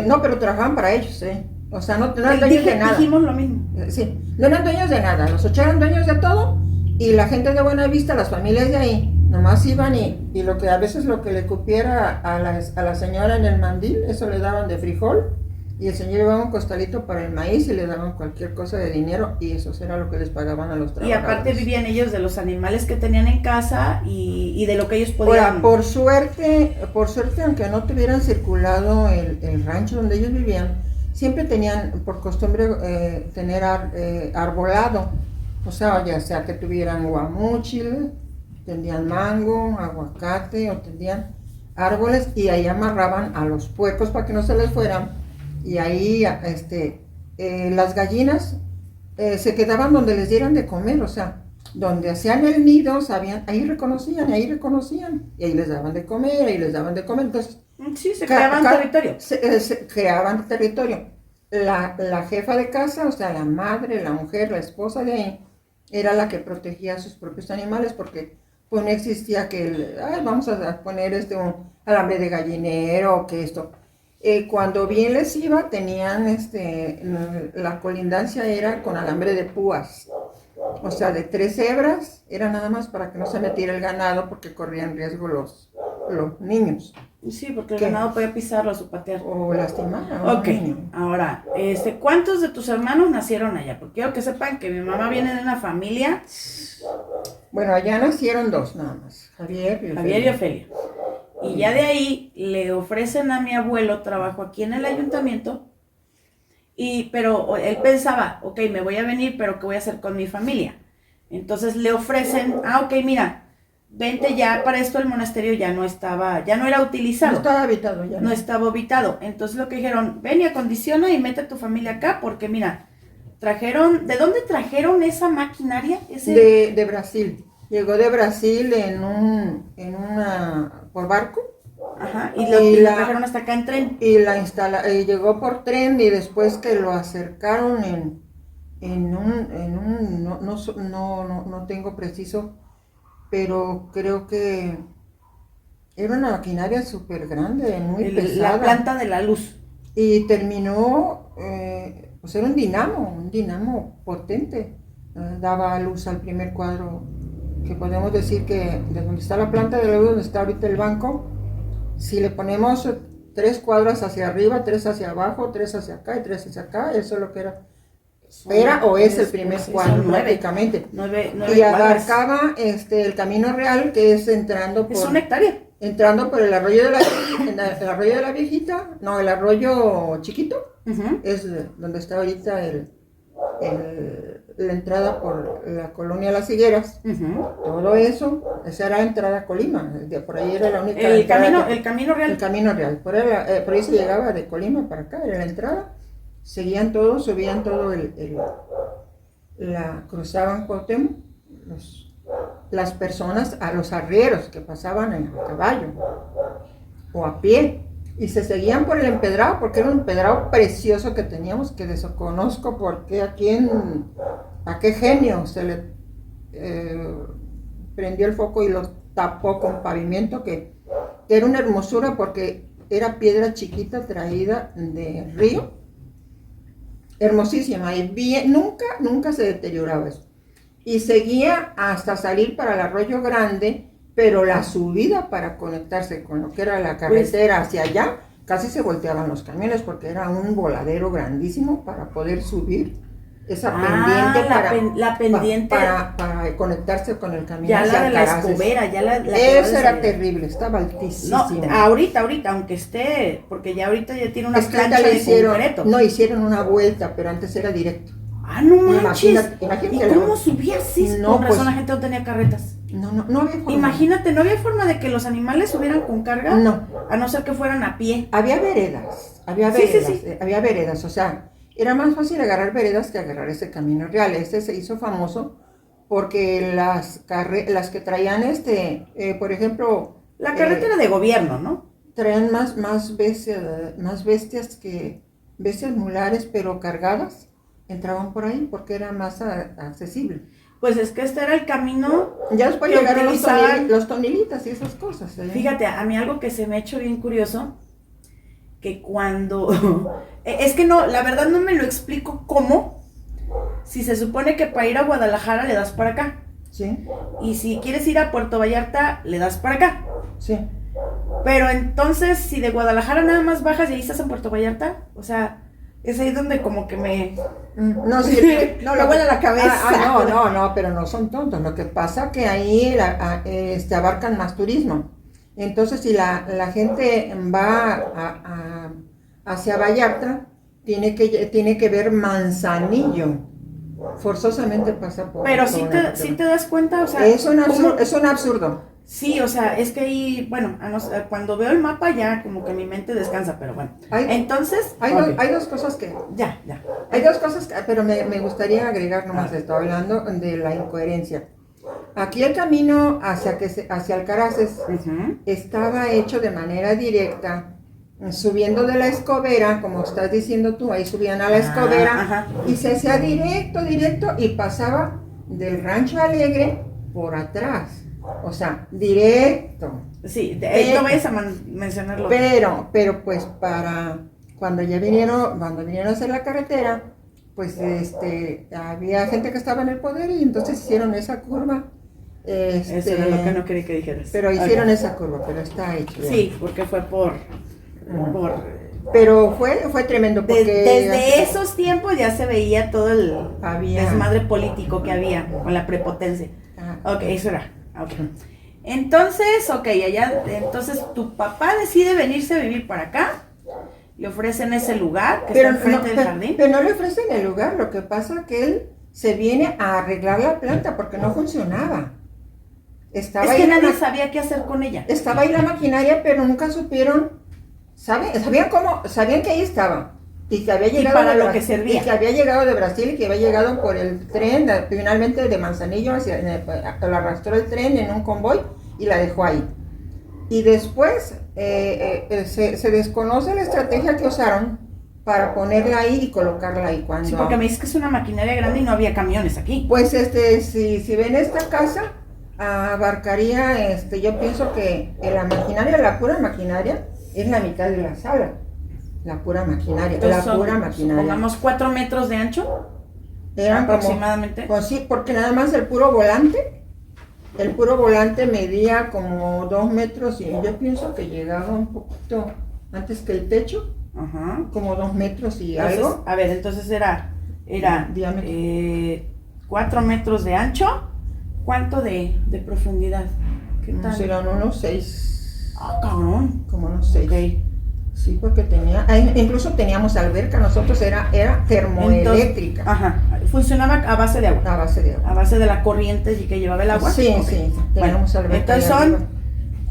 No, pero trabajaban para ellos, o sea, no eran dueños de nada. Dijimos lo mismo. Sí, no eran dueños de nada, los Ochoa eran dueños de todo, y la gente de Buenavista, las familias de ahí, nomás iban y lo que a veces lo que le cupiera a la señora en el mandil, eso le daban de frijol, y el señor llevaba un costalito para el maíz y le daban cualquier cosa de dinero, y eso era lo que les pagaban a los trabajadores. Y aparte vivían ellos de los animales que tenían en casa y de lo que ellos podían. Ahora, por suerte, aunque no tuvieran circulado el rancho donde ellos vivían, siempre tenían por costumbre tener arbolado, o sea, ya sea que tuvieran guamúchil, tendrían mango, aguacate, o tendrían árboles, y ahí amarraban a los puercos para que no se les fueran. Y ahí las gallinas se quedaban donde les dieran de comer, o sea, donde hacían el nido, ahí reconocían, y ahí les daban de comer, entonces... Sí, se creaban territorio. Se creaban territorio. La jefa de casa, o sea, la madre, la mujer, la esposa de ahí, era la que protegía a sus propios animales, porque pues no existía que, vamos a poner un alambre de gallinero, que esto... cuando bien les iba, tenían la colindancia era con alambre de púas, o sea, de 3 hebras, era nada más para que no se metiera el ganado, porque corrían riesgo los niños. Sí, porque el ganado podía pisarlo o patear. O lastimar a un Ok, niño. ahora, ¿cuántos de tus hermanos nacieron allá? Porque quiero que sepan que mi mamá viene de una familia. Bueno, allá nacieron 2 nada más, Javier y Ofelia. Y ya de ahí le ofrecen a mi abuelo trabajo aquí en el ayuntamiento Pero él pensaba, ok, me voy a venir, pero ¿qué voy a hacer con mi familia? Entonces le ofrecen, ok, mira, vente ya, para esto el monasterio ya no era utilizado. No estaba habitado ya. No estaba habitado. Entonces lo que dijeron, ven y acondiciona y mete a tu familia acá, porque mira, ¿de dónde trajeron esa maquinaria? De Brasil. Llegó de Brasil por barco. Ajá, y lo trajeron hasta acá en tren. Y llegó por tren y después que lo acercaron no tengo preciso, pero creo que era una maquinaria súper grande, muy pesada. La planta de la luz. Y terminó, pues era un dinamo potente. Daba luz al primer cuadro, que podemos decir que de donde está la planta de la luz, donde está ahorita el banco, si le ponemos 3 cuadras hacia arriba, 3 hacia abajo, 3 hacia acá y 3 hacia acá, eso es lo que es el primer cuadro prácticamente. 9 y abarcaba el Camino Real, que es entrando por... Es 1 hectárea. Entrando por el arroyo el arroyo de la Viejita, no, el arroyo chiquito, es donde está ahorita la entrada por la colonia Las Higueras. Todo eso, esa era la entrada a Colima, por ahí era la única el camino real. El Camino Real, por ahí se llegaba de Colima para acá, era la entrada, seguían todo, subían todo cruzaban Cuauhtémoc, las personas, a los arrieros que pasaban en caballo o a pie, y se seguían por el empedrado, porque era un empedrado precioso que teníamos, que desconozco porque a qué genio se le prendió el foco y lo tapó con pavimento, que era una hermosura porque era piedra chiquita traída de río, hermosísima, y nunca se deterioraba eso. Y seguía hasta salir para el Arroyo Grande, pero la subida para conectarse con lo que era la carretera hacia allá, casi se volteaban los camiones porque era un voladero grandísimo para poder subir esa pendiente la pendiente para conectarse con el camino. Ya la de la Escobera, ya la eso era terrible, estaba altísimo. No, ahorita, aunque esté, porque ya ahorita ya tiene una plancha de concreto. No, hicieron una vuelta, pero antes era directo. Ah, no manches. Imagínate, ¿Y cómo subía así? No, con razón la gente no tenía carretas. No había forma. Imagínate, no había forma de que los animales subieran con carga. No. A no ser que fueran a pie. Había veredas, Sí. había veredas, o sea, era más fácil agarrar veredas que agarrar ese Camino Real. Este se hizo famoso porque las que traían por ejemplo... La carretera de gobierno, ¿no? Traían más bestias mulares, pero cargadas. Entraban por ahí porque era más accesible. Pues es que este era el camino. Ya después que llegaron utilizaban los tonilitas y esas cosas. Fíjate, a mí algo que se me ha hecho bien curioso, que cuando... es que no, la verdad no me lo explico cómo, si se supone que para ir a Guadalajara le das para acá. Sí. Y si quieres ir a Puerto Vallarta, le das para acá. Sí. Pero entonces, si de Guadalajara nada más bajas y ahí estás en Puerto Vallarta, o sea... Es ahí donde como que me... No, sí, no, me vuela la cabeza. No, pero no son tontos. Lo que pasa que ahí abarcan más turismo. Entonces, si la gente va hacia Vallarta, tiene que ver Manzanillo. Forzosamente pasa por... Pero sí te das cuenta, o sea... Es un absurdo. Sí, o sea, es que ahí, bueno, cuando veo el mapa ya como que mi mente descansa, pero bueno. Entonces... Hay dos cosas que... Ya. Hay dos cosas, pero me gustaría agregar nomás esto, hablando de la incoherencia. Aquí el camino hacia Alcaraces estaba hecho de manera directa, subiendo de la Escobera, como estás diciendo tú, ahí subían a la Escobera, y se hacía directo, y pasaba del Rancho Alegre por atrás. O sea, directo. Sí, no vayas a mencionarlo. Pero pues para cuando vinieron a hacer la carretera, pues había gente que estaba en el poder y entonces hicieron esa curva. Eso era lo que no quería que dijeras. Pero hicieron esa curva, pero está hecho. Sí, porque fue pero fue tremendo porque desde esos tiempos ya se veía todo el desmadre político que había con la prepotencia. Ok, eso era. Okay. Entonces, entonces tu papá decide venirse a vivir para acá le ofrecen ese lugar que Pero está enfrente del pero- jardín. pero no le ofrecen el lugar, lo que pasa es que él se viene a arreglar la planta porque no funcionaba. Estaba Es ahí que la nadie ma- sabía qué hacer con ella. Estaba ahí la maquinaria, pero nunca supieron, sabían que ahí estaba. Y que había llegado para de lo Bra- que servía. y que había llegado de Brasil y que había llegado por el tren, finalmente de Manzanillo la arrastró el tren en un convoy y la dejó ahí. Y después se desconoce la estrategia que usaron para ponerla ahí y colocarla ahí cuando... Sí, porque me dices que es una maquinaria grande y no había camiones aquí. Pues si ven esta casa, abarcaría, yo pienso que la maquinaria, la pura maquinaria, es la mitad de la sala. La pura maquinaria, Entonces la son, pura maquinaria. Supongamos 4 metros de ancho, Eran aproximadamente. Pues sí, porque nada más el puro volante medía como 2 metros y yo pienso que llegaba un poquito antes que el techo, Ajá. como 2 metros y Entonces, algo. a ver, entonces era Diámetro. 4 metros de ancho. ¿Cuánto de profundidad? ¿Qué tal? Serán unos 6, Ah, cabrón. como unos 6. Ok. Sí, porque incluso teníamos alberca, nosotros era termoeléctrica, Ajá. Funcionaba a base de agua. a base de agua. A base de la corriente y que llevaba el agua. Sí, Ok. sí, Bueno, teníamos alberca. entonces ahí arriba. son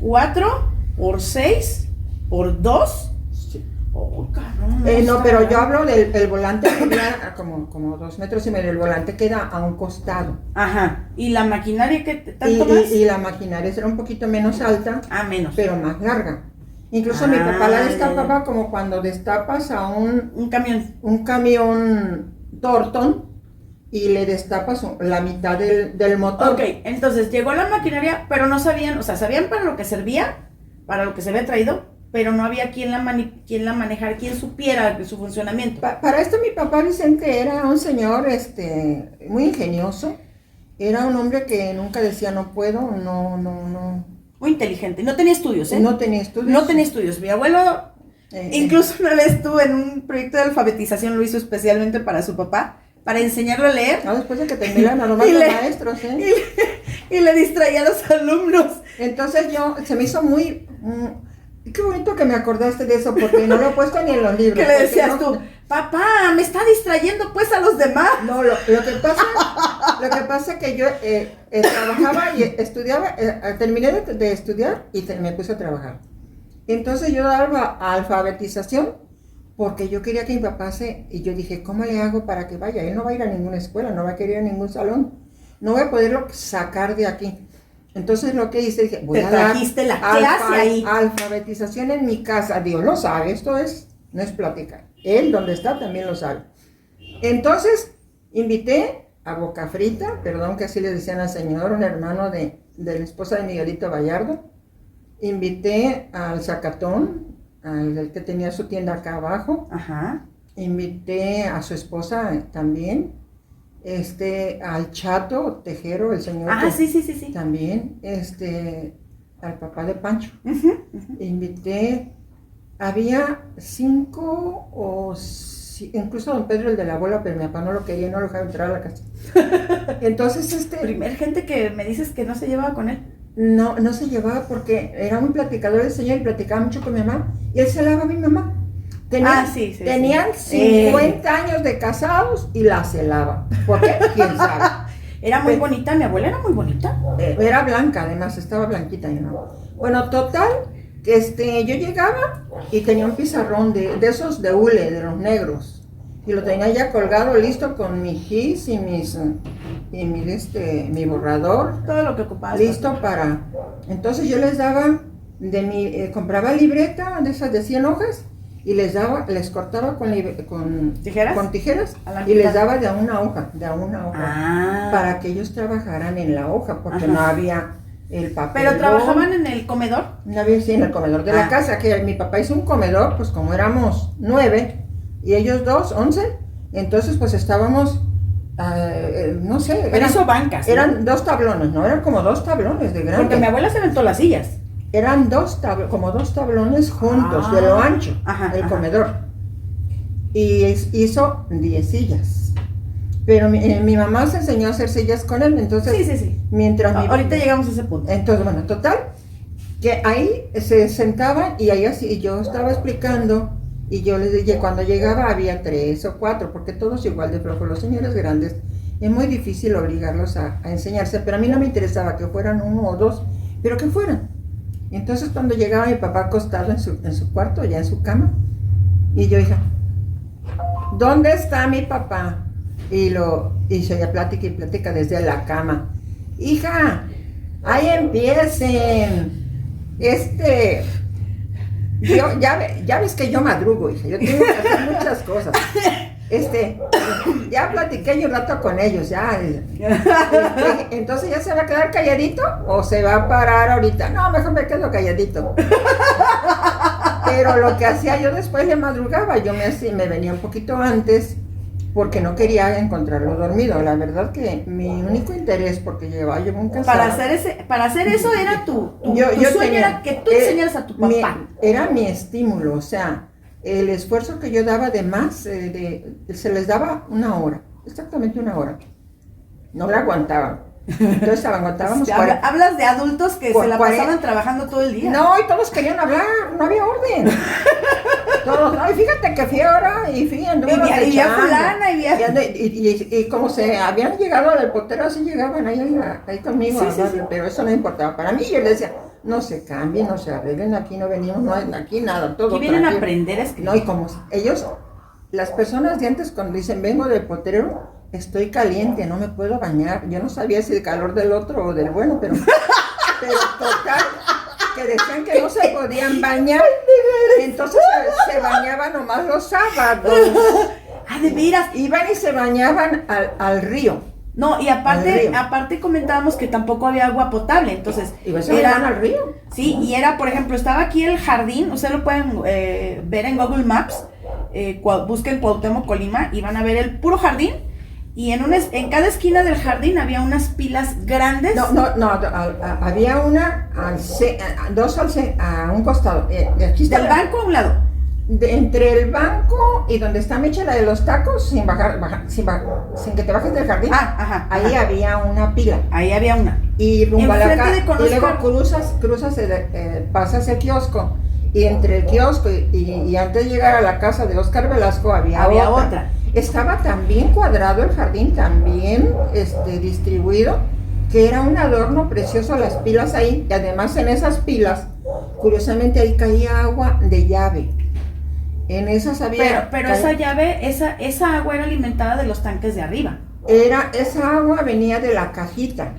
4 por 6 por 2. Sí. Oh, cabrón. No, está pero yo grande. hablo del volante que queda como 2 metros y medio, el volante queda a un costado. Ajá. ¿Y la maquinaria que Y, tanto más? y la maquinaria era un poquito menos alta, Ah, menos. pero más larga. Incluso mi papá la Ah, destapaba ya. como cuando destapas a Un camión. un camión Torton y le destapas la mitad del motor. Ok, entonces llegó la maquinaria, pero no sabían, o sea, sabían para lo que servía, para lo que se había traído, pero no había quien la manejara, quien supiera de su funcionamiento. Para esto mi papá Vicente era un señor muy ingenioso, era un hombre que nunca decía no puedo, no Muy inteligente. No tenía estudios, ¿eh? tenía estudios. No tenía estudios. Mi abuelo, Eh, incluso una vez estuvo en un proyecto de alfabetización, lo hizo especialmente para su papá, para enseñarlo a leer. después de que terminan a los Y le- maestros, Y le distraía a los alumnos. Entonces se me hizo muy... qué bonito que me acordaste de eso, porque no lo he puesto ni en los libros. Que le porque decías no- tú, papá, me está distrayendo pues a los demás. No, lo que pasa es que yo trabajaba y estudiaba, terminé de estudiar y me puse a trabajar. Entonces yo daba alfabetización porque yo quería que mi papá y yo dije, ¿cómo le hago para que vaya? Él no va a ir a ninguna escuela, no va a querer ir a ningún salón, no voy a poderlo sacar de aquí. Entonces lo que hice, dije, voy Te a dar trajiste la clase ahí. alfabetización en mi casa. Dios lo sabe, no es plática. Él donde está también lo sabe. Entonces invité a Boca Frita, perdón que así le decían al señor, un hermano de la esposa de Miguelito Gallardo. Invité al Zacatón, al que tenía su tienda acá abajo. Ajá. Invité a su esposa también. Al Chato Tejero, el señor. Ah, sí. También, al papá de Pancho. Ujú. Invité, había 5 incluso a don Pedro, el de la abuela, pero mi papá no lo quería, no lo dejaba entrar a la casa. Entonces, Primer gente que me dices que no se llevaba con él. no se llevaba porque era muy platicador el señor y platicaba mucho con mi mamá, y él celaba a mi mamá. Tenían sí. 50 años de casados y la celaba. ¿Por qué? ¿Quién sabe? Era muy bonita, mi abuela era muy bonita. Era blanca, además, estaba blanquita. Bueno, total, que yo llegaba y tenía un pizarrón de esos de hule, de los negros. Y lo tenía ya colgado, listo, con mi gis y mi borrador, Todo lo que ocupaba. listo para... Entonces yo les daba, compraba libreta de esas de 100 hojas, y les cortaba con ¿Tijeras? con tijeras A la y les mitad. daba de a una hoja, Ah. para que ellos trabajaran en la hoja, porque Ajá. no había el papel. Pero trabajaban en el comedor. No había, sí, en el comedor de la casa, que mi papá hizo un comedor, pues como éramos 9 y ellos 2, 11, entonces pues estábamos, no sé, Pero hizo bancas, ¿no? eran 2 tablones, ¿no? Eran como 2 tablones de grande. Porque mi abuela se aventó las sillas. Eran como 2 tablones juntos, de lo ancho, Ajá, el ajá. comedor. Y hizo 10 sillas. Pero mi mamá se enseñó a hacer sillas con él, entonces... Sí. Mientras Ahorita llegamos a ese punto. Entonces, bueno, total, que ahí se sentaban y ahí así, y yo estaba explicando Y yo les dije, cuando llegaba había 3 o 4, porque todos igual de flojos, los señores grandes, es muy difícil obligarlos a enseñarse, pero a mí no me interesaba que fueran 1 o 2, pero que fueran. Entonces cuando llegaba mi papá acostado en su cuarto, ya en su cama, y yo, hija, ¿dónde está mi papá? Y se oía plática y plática desde la cama. Hija, ahí empiecen. Ya ves que yo madrugo, hija, yo tengo que hacer muchas cosas. Ya platiqué yo un rato con ellos, ya. Entonces, ¿ya se va a quedar calladito o se va a parar ahorita? No, mejor me quedo calladito. Pero lo que hacía yo después le madrugaba, yo me venía un poquito antes porque no quería encontrarlo dormido. La verdad que mi único interés, porque llevaba yo un casado. Para hacer eso era tu sueño, era que tú enseñaras a tu papá. Era mi estímulo, o sea, el esfuerzo que yo daba de más, se les daba 1 hora, exactamente 1 hora. No la aguantaban. Entonces aguantábamos. Hablas de adultos que se la pasaban trabajando todo el día. No, y todos querían hablar, no había orden. Todos, no, y fíjate que fui ahora y fui en y a fulana y como se habían llegado del portero, así llegaban ahí conmigo, sí, sí. Pero eso no importaba. Para mí, yo les decía, no se cambien, no se arreglen, aquí no venimos, no hay aquí nada, todo. Aquí vienen a aprender a escribir. No, y como ellos, las personas de antes cuando dicen vengo del portero, estoy caliente, no me puedo bañar. Yo no sabía si el calor del otro o del bueno, pero total, que decían que no se podían bañar, entonces se bañaban nomás los sábados. Ah, de veras. Iban y se bañaban al río. No, y aparte comentábamos que tampoco había agua potable, entonces ¿Iban al río? Sí, y era, por ejemplo, estaba aquí el jardín, ustedes lo pueden ver en Google Maps, busquen Cuauhtémoc, Colima, y van a ver el puro jardín, y en cada esquina del jardín había unas pilas grandes. No, había dos a un costado. Aquí está del banco a un lado. Entre el banco y donde está Mecha, la de los tacos, sin que te bajes del jardín, ahí había una pila. Ahí había una. Y rumbo a la calle, y luego cruzas pasas el kiosco, y entre el kiosco y antes de llegar a la casa de Oscar Velasco había otra. Estaba también cuadrado el jardín, también distribuido, que era un adorno precioso, las pilas ahí, y además en esas pilas, curiosamente ahí caía agua de llave. En esas había... Pero esa llave, esa agua era alimentada de los tanques de arriba. Esa agua venía de la cajita.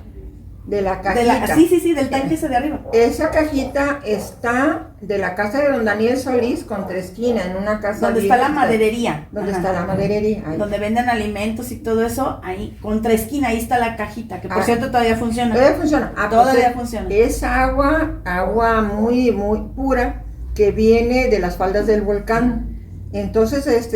Sí, del tanque ese de arriba. Esa cajita está de la casa de don Daniel Solís, contra esquina, en una casa... Donde está la maderería. Está la maderería. Ahí. Donde venden alimentos y todo eso, ahí, contra esquina, ahí está la cajita, que por cierto todavía funciona. Todavía funciona. Todavía funciona. Es agua muy, muy pura, que viene de las faldas del volcán. Entonces,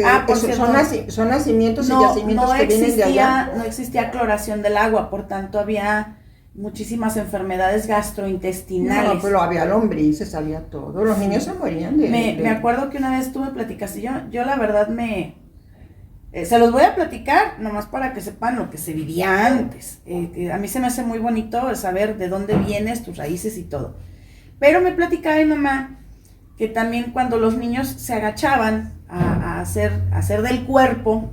son nacimientos y yacimientos que vienen de allá. No existía cloración del agua, por tanto había muchísimas enfermedades gastrointestinales. No, pero había lombrices, había todo. Los niños se morían Me acuerdo que una vez tú me platicaste, yo la verdad se los voy a platicar, nomás para que sepan lo que se vivía antes. A mí se me hace muy bonito saber de dónde vienes, tus raíces y todo. Pero me platicaba mi mamá que también cuando los niños se agachaban a hacer del cuerpo,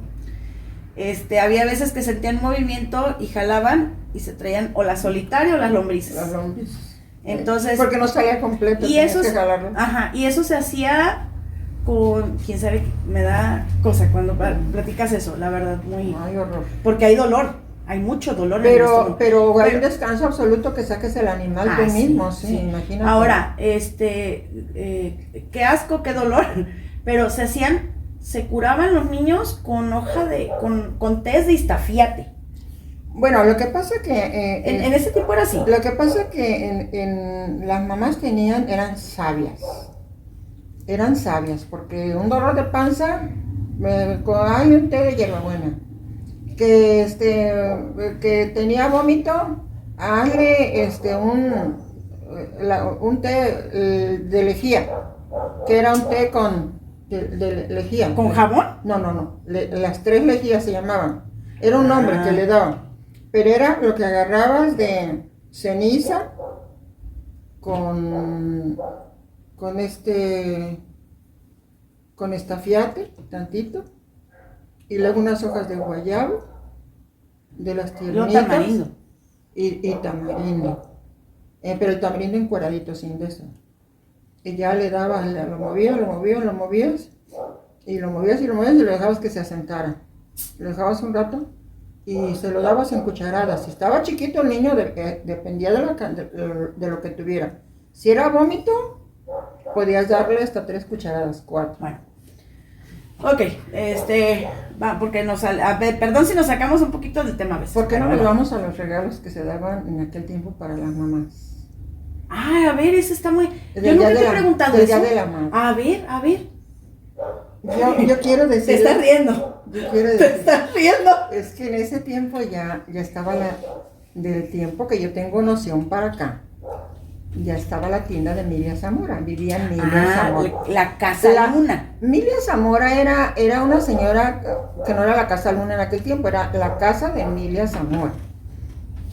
había veces que sentían movimiento y jalaban y se traían o la solitaria o las lombrices. Las lombrices. Entonces, porque no salía completo. Y eso se hacía con, quién sabe, me da cosa cuando platicas eso, la verdad, muy... Ay, horror. Porque hay dolor. Hay mucho dolor pero hay un descanso absoluto que saques el animal tú mismo, sí, imagínate. Ahora, qué asco, qué dolor, pero se curaban los niños con con test de Iztaffíate. Bueno, lo que pasa que... en ese tiempo era así. Lo que pasa que en las mamás eran sabias. Eran sabias, porque un dolor de panza, hay un té de hierbabuena. Que tenía vómito, hazle un té de lejía, que era un té de lejía. ¿Con jabón? No, las 3 lejías se llamaban. Era un nombre que le daban, pero era lo que agarrabas de ceniza con con estafiate, tantito, y luego unas hojas de guayabo, de las Luego tiernitas. tamarindo. Y tamarindo. Pero el tamarindo encuadradito, sin de eso. Y ya le dabas, lo movías, y lo movías y lo dejabas que se asentara. Lo dejabas un rato y se lo dabas en cucharadas. Si estaba chiquito el niño, dependía de lo que tuviera. Si era vómito, podías darle hasta 3 cucharadas, 4. Bueno. Ok, va, porque a ver, perdón si nos sacamos un poquito del tema a veces. ¿Por qué no pero nos bueno. vamos a los regalos que se daban en aquel tiempo para las mamás? Ah, a ver, eso está muy... Del Yo nunca día te de he la- preguntado del eso. día de la madre. A ver. Yo quiero Te decir... estás riendo. Yo quiero Te decir... estás riendo. Es que en ese tiempo ya estaba del tiempo que yo tengo noción para acá, ya estaba la tienda de Emilia Zamora, vivía en Emilia Zamora. La Casa Luna. Emilia Zamora era una señora que no era la Casa Luna en aquel tiempo, era la casa de Emilia Zamora.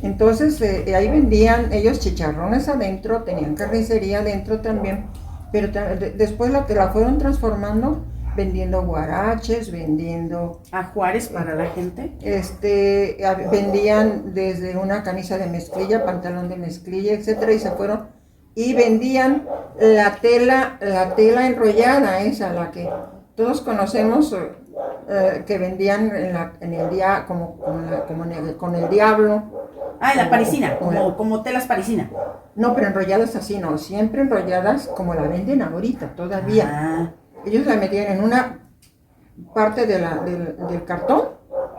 Entonces ahí vendían ellos chicharrones adentro, tenían carnicería adentro también, pero después la fueron transformando vendiendo guaraches, vendiendo... A Juárez para la gente. vendían desde una camisa de mezclilla, pantalón de mezclilla, etcétera, y se fueron y vendían la tela enrollada, esa, la que todos conocemos, que vendían en el día con el diablo. Ah, la parisina, o- como telas parisina. No, pero enrolladas así, no, siempre enrolladas como la venden ahorita, todavía. Ah, Ellos la metían en una parte del cartón,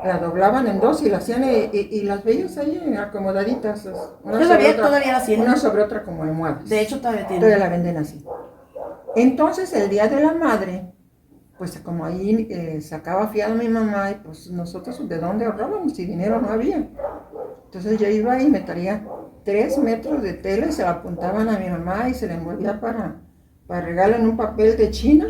la doblaban en dos y la hacían y las veías ahí acomodaditas. Todavía la hacían. Una sobre otra como almohadas. de hecho, todavía tiene. Todavía la venden así. Entonces el día de la madre, pues como ahí sacaba fiado mi mamá y pues nosotros de dónde ahorrábamos si dinero no había. Entonces yo iba y me traía 3 metros de tela y se la apuntaban a mi mamá y se la envolvía para regalo en un papel de China.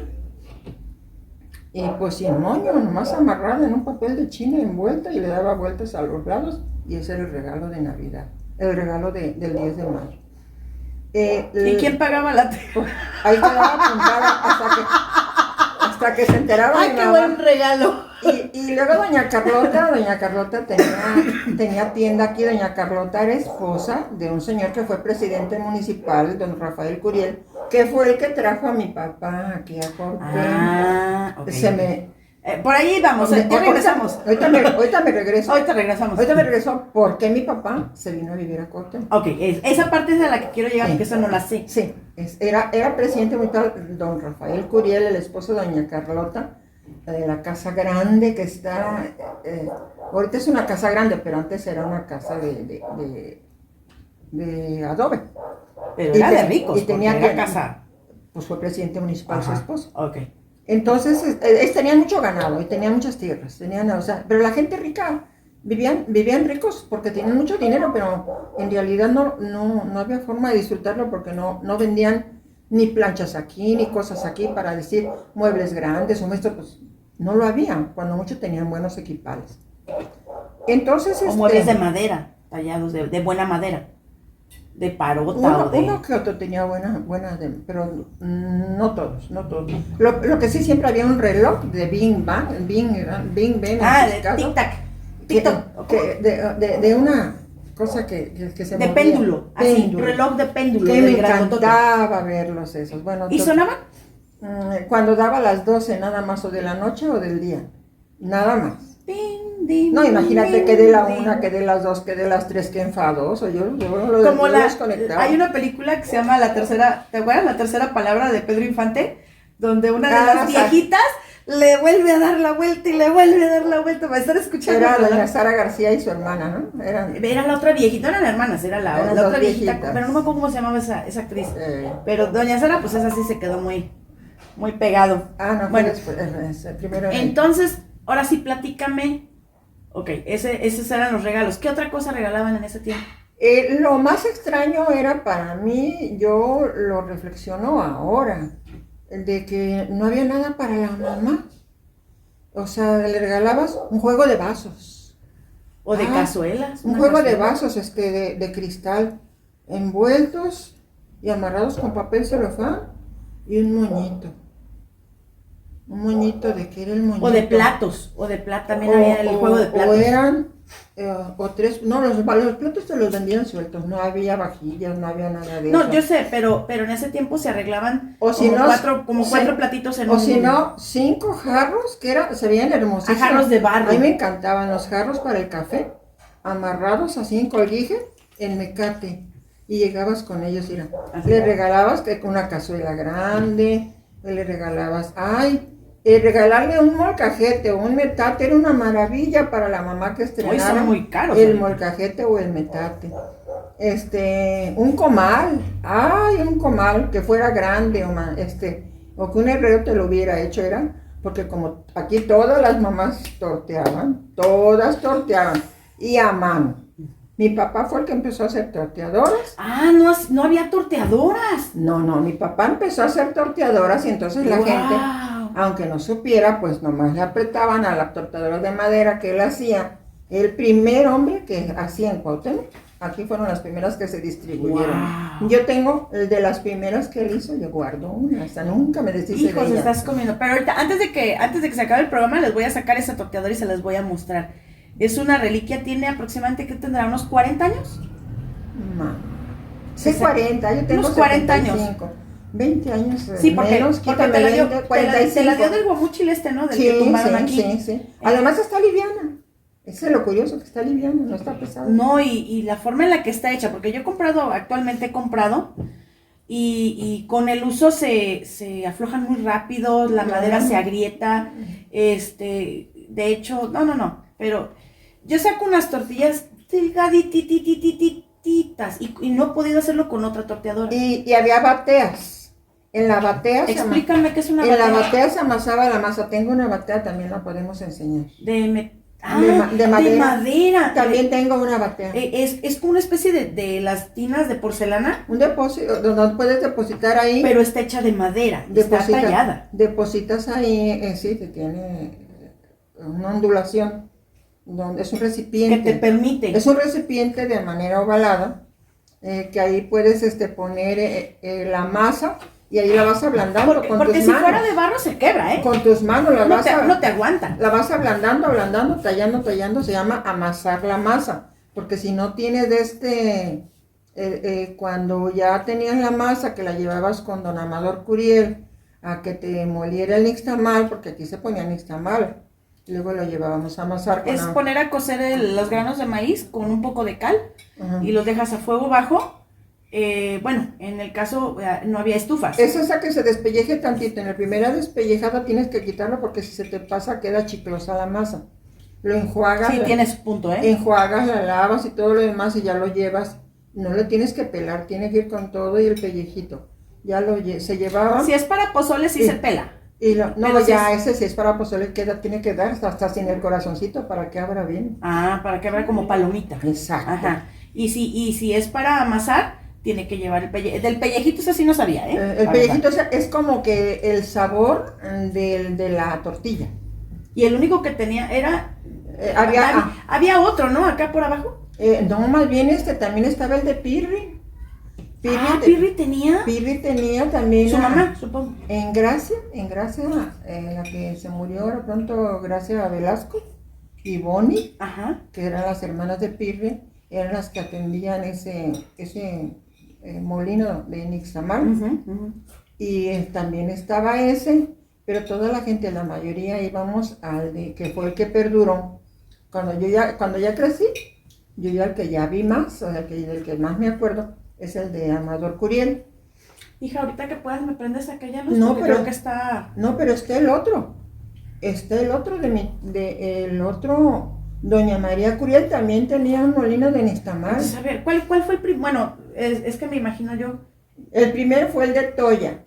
Y pues sin moño, nomás amarrada en un papel de China envuelta y le daba vueltas a los lados y ese era el regalo de Navidad, el regalo del 10 de mayo. ¿Y quién pagaba la tela? Ahí quedaba apuntada hasta que se enteraba ¡Ay, mi qué mamá. buen regalo! Y luego doña Carlota tenía tienda aquí. Doña Carlota era esposa de un señor que fue presidente municipal, don Rafael Curiel, que fue el que trajo a mi papá aquí a Corte. Ah, ok. Por ahí vamos, ya regresamos. Ahorita me regreso. Ahorita regresamos. Ahorita me regreso porque mi papá se vino a vivir a Corte. Ok, esa parte es a la que quiero llegar, Sí. porque eso no la sé. Sí, era presidente municipal don Rafael Curiel, el esposo de doña Carlota, de la casa grande que está, ahorita es una casa grande, pero antes era una casa de adobe. Pero Y era de te- ricos, y tenía porque era que- casa. Pues fue presidente municipal su Ajá, esposo. ok. Entonces, tenían mucho ganado y tenían muchas tierras, pero la gente rica vivían ricos porque tenían mucho dinero, pero en realidad no había forma de disfrutarlo porque no vendían ni planchas aquí, ni cosas aquí para decir muebles grandes o esto, pues no lo había, cuando mucho tenían buenos equipales. Entonces, O muebles de madera, tallados de buena madera. De parota o de... uno que otro tenía buena pero no todos. Lo que sí, siempre había un reloj de Bing Bang, Bing Ben, Ah, en sus de casos, tic-tac. que- TikTok. de una cosa que se De movía. péndulo, así, Péndulo. reloj de péndulo. Que me del grandotote. encantaba verlos esos. Bueno, ¿Y sonaban? cuando daba las 12 nada más, o de la noche o del día, nada más. Ding, ding, No, imagínate ding, que de la ding. 1, que de las 2, que de las 3, que enfadoso. Yo Como lo desconectaba. hay una película que se llama La Tercera, ¿te acuerdas? La Tercera Palabra de Pedro Infante, donde una de las sí. viejitas le vuelve a dar la vuelta y le vuelve a dar la vuelta para estar escuchando. Era la- doña Sara García y su hermana, ¿no? Era la otra viejita, no eran hermanas, era la Eran otra dos viejita, viejitas. pero no me acuerdo cómo se llamaba esa actriz. eh, Pero doña Sara, pues esa sí se quedó muy pegado. no, Bueno, después, primero era- entonces, ahora sí, platícame. Ok, esos eran los regalos. ¿Qué otra cosa regalaban en ese tiempo? Lo más extraño era para mí, yo lo reflexiono ahora, el de que no había nada para la mamá. O sea, le regalabas un juego de vasos. ¿O de Ah, cazuelas? Un una juego de cazuela. vasos de cristal, envueltos y amarrados con papel celofán y un moñito. Un moñito, ¿de qué era el moñito? O de platos, o de plata, también había el juego de platos. O eran, o tres, no, los platos te los vendían sueltos, no había vajillas, no había nada de eso. No, yo sé, pero en ese tiempo se arreglaban o si como cuatro platitos en o si no, 5 jarros, que se veían hermosísimos. Jarros de barro. A mí me encantaban los jarros para el café, amarrados así en colguije, en mecate, y llegabas con ellos, mira, le regalabas una cazuela grande, le regalabas, regalarle un molcajete o un metate era una maravilla para la mamá que estrenara. Hoy son muy caros. El molcajete o el metate. Un comal, un comal que fuera grande o que un herrero te lo hubiera hecho, porque como aquí todas las mamás todas torteaban, y a mano. Mi papá fue el que empezó a hacer torteadoras. No había torteadoras. No, mi papá empezó a hacer torteadoras y entonces la gente, aunque no supiera, pues nomás le apretaban a las torteadoras de madera que él hacía. El primer hombre que hacía en Cuauhtémoc, aquí fueron las primeras que se distribuyeron. Wow. Yo tengo el de las primeras que él hizo, yo guardo una, hasta nunca me deshice de ella. Hijos, estás comiendo. Pero ahorita, antes de que se acabe el programa, les voy a sacar esa torteadora y se las voy a mostrar. Es una reliquia, tiene aproximadamente, ¿qué tendrá? ¿Unos 40 años? Sí, 40, yo tengo unos 40 años. 20 años Sí, porque menos, te la dio, 45. te la dio del guamuchil ¿no? Del que tumbaron aquí. Sí. Además está liviana. Eso es lo curioso, que está liviana, no está pesada. No, y la forma en la que está hecha, porque yo actualmente he comprado, y con el uso se aflojan muy rápido, la madera se agrieta, de hecho, no, pero yo saco unas tortillas delgadititas y no he podido hacerlo con otra torteadora. Y había bateas. En la batea Explícame qué es una batea. batea. En la batea se amasaba la masa. Tengo una batea, también la podemos enseñar. De madera. De madera. También tengo una batea. Es como una especie de las tinas de porcelana. Un depósito donde puedes depositar ahí. Pero está hecha de madera. Está tallada. Depositas ahí, sí, que tiene una ondulación. Donde es un recipiente. Que te permite. Es un recipiente de manera ovalada. Que ahí puedes poner la masa. Y ahí la vas ablandando con tus manos. Porque si fuera de barro se quebra, Con tus manos no te aguanta. La vas ablandando, tallando, se llama amasar la masa. Porque si no tienes cuando ya tenías la masa que la llevabas con don Amador Curiel a que te moliera el nixtamal, porque aquí se ponía nixtamal, luego lo llevábamos a amasar. Poner a cocer los granos de maíz con un poco de cal. Uh-huh. Y los dejas a fuego bajo. En el caso no había estufas. Es esa que se despelleje tantito. En la primera despellejada tienes que quitarlo porque si se te pasa queda chiclosa la masa. Lo enjuagas. Sí, tienes punto, Enjuagas, la lavas y todo lo demás y ya lo llevas. No lo tienes que pelar, tiene que ir con todo y el pellejito. Ya se llevaba. Si es para pozole sí se pela. Ese si es para pozole tiene que dar hasta sin el corazoncito para que abra bien. Para que abra como palomita. Exacto. Ajá. Y si es para amasar, tiene que llevar el pellejito. Del pellejito eso sí no sabía, el pellejito es como que el sabor de la tortilla. Y el único que tenía era... había otro, ¿no? Acá por abajo. No, más bien también estaba el de Pirri. Pirri tenía. Pirri tenía también. Su mamá, supongo. En Gracia, la que se murió ahora pronto, Gracia Velasco y Bonnie, que eran las hermanas de Pirri, eran las que atendían ese molino de nixtamal. Y también estaba ese, pero toda la gente, la mayoría íbamos al que fue el que perduró. Cuando ya crecí, yo ya el que ya vi más, o sea, del que más me acuerdo, es el de Amador Curiel. Hija, ahorita que puedas me prendes aquella luz, no, pero creo que está... No, pero está el otro. El otro, doña María Curiel también tenía un molino de nixtamal. Entonces, a ver, ¿cuál fue el primero? Bueno, es que me imagino yo. El primero fue el de Toya.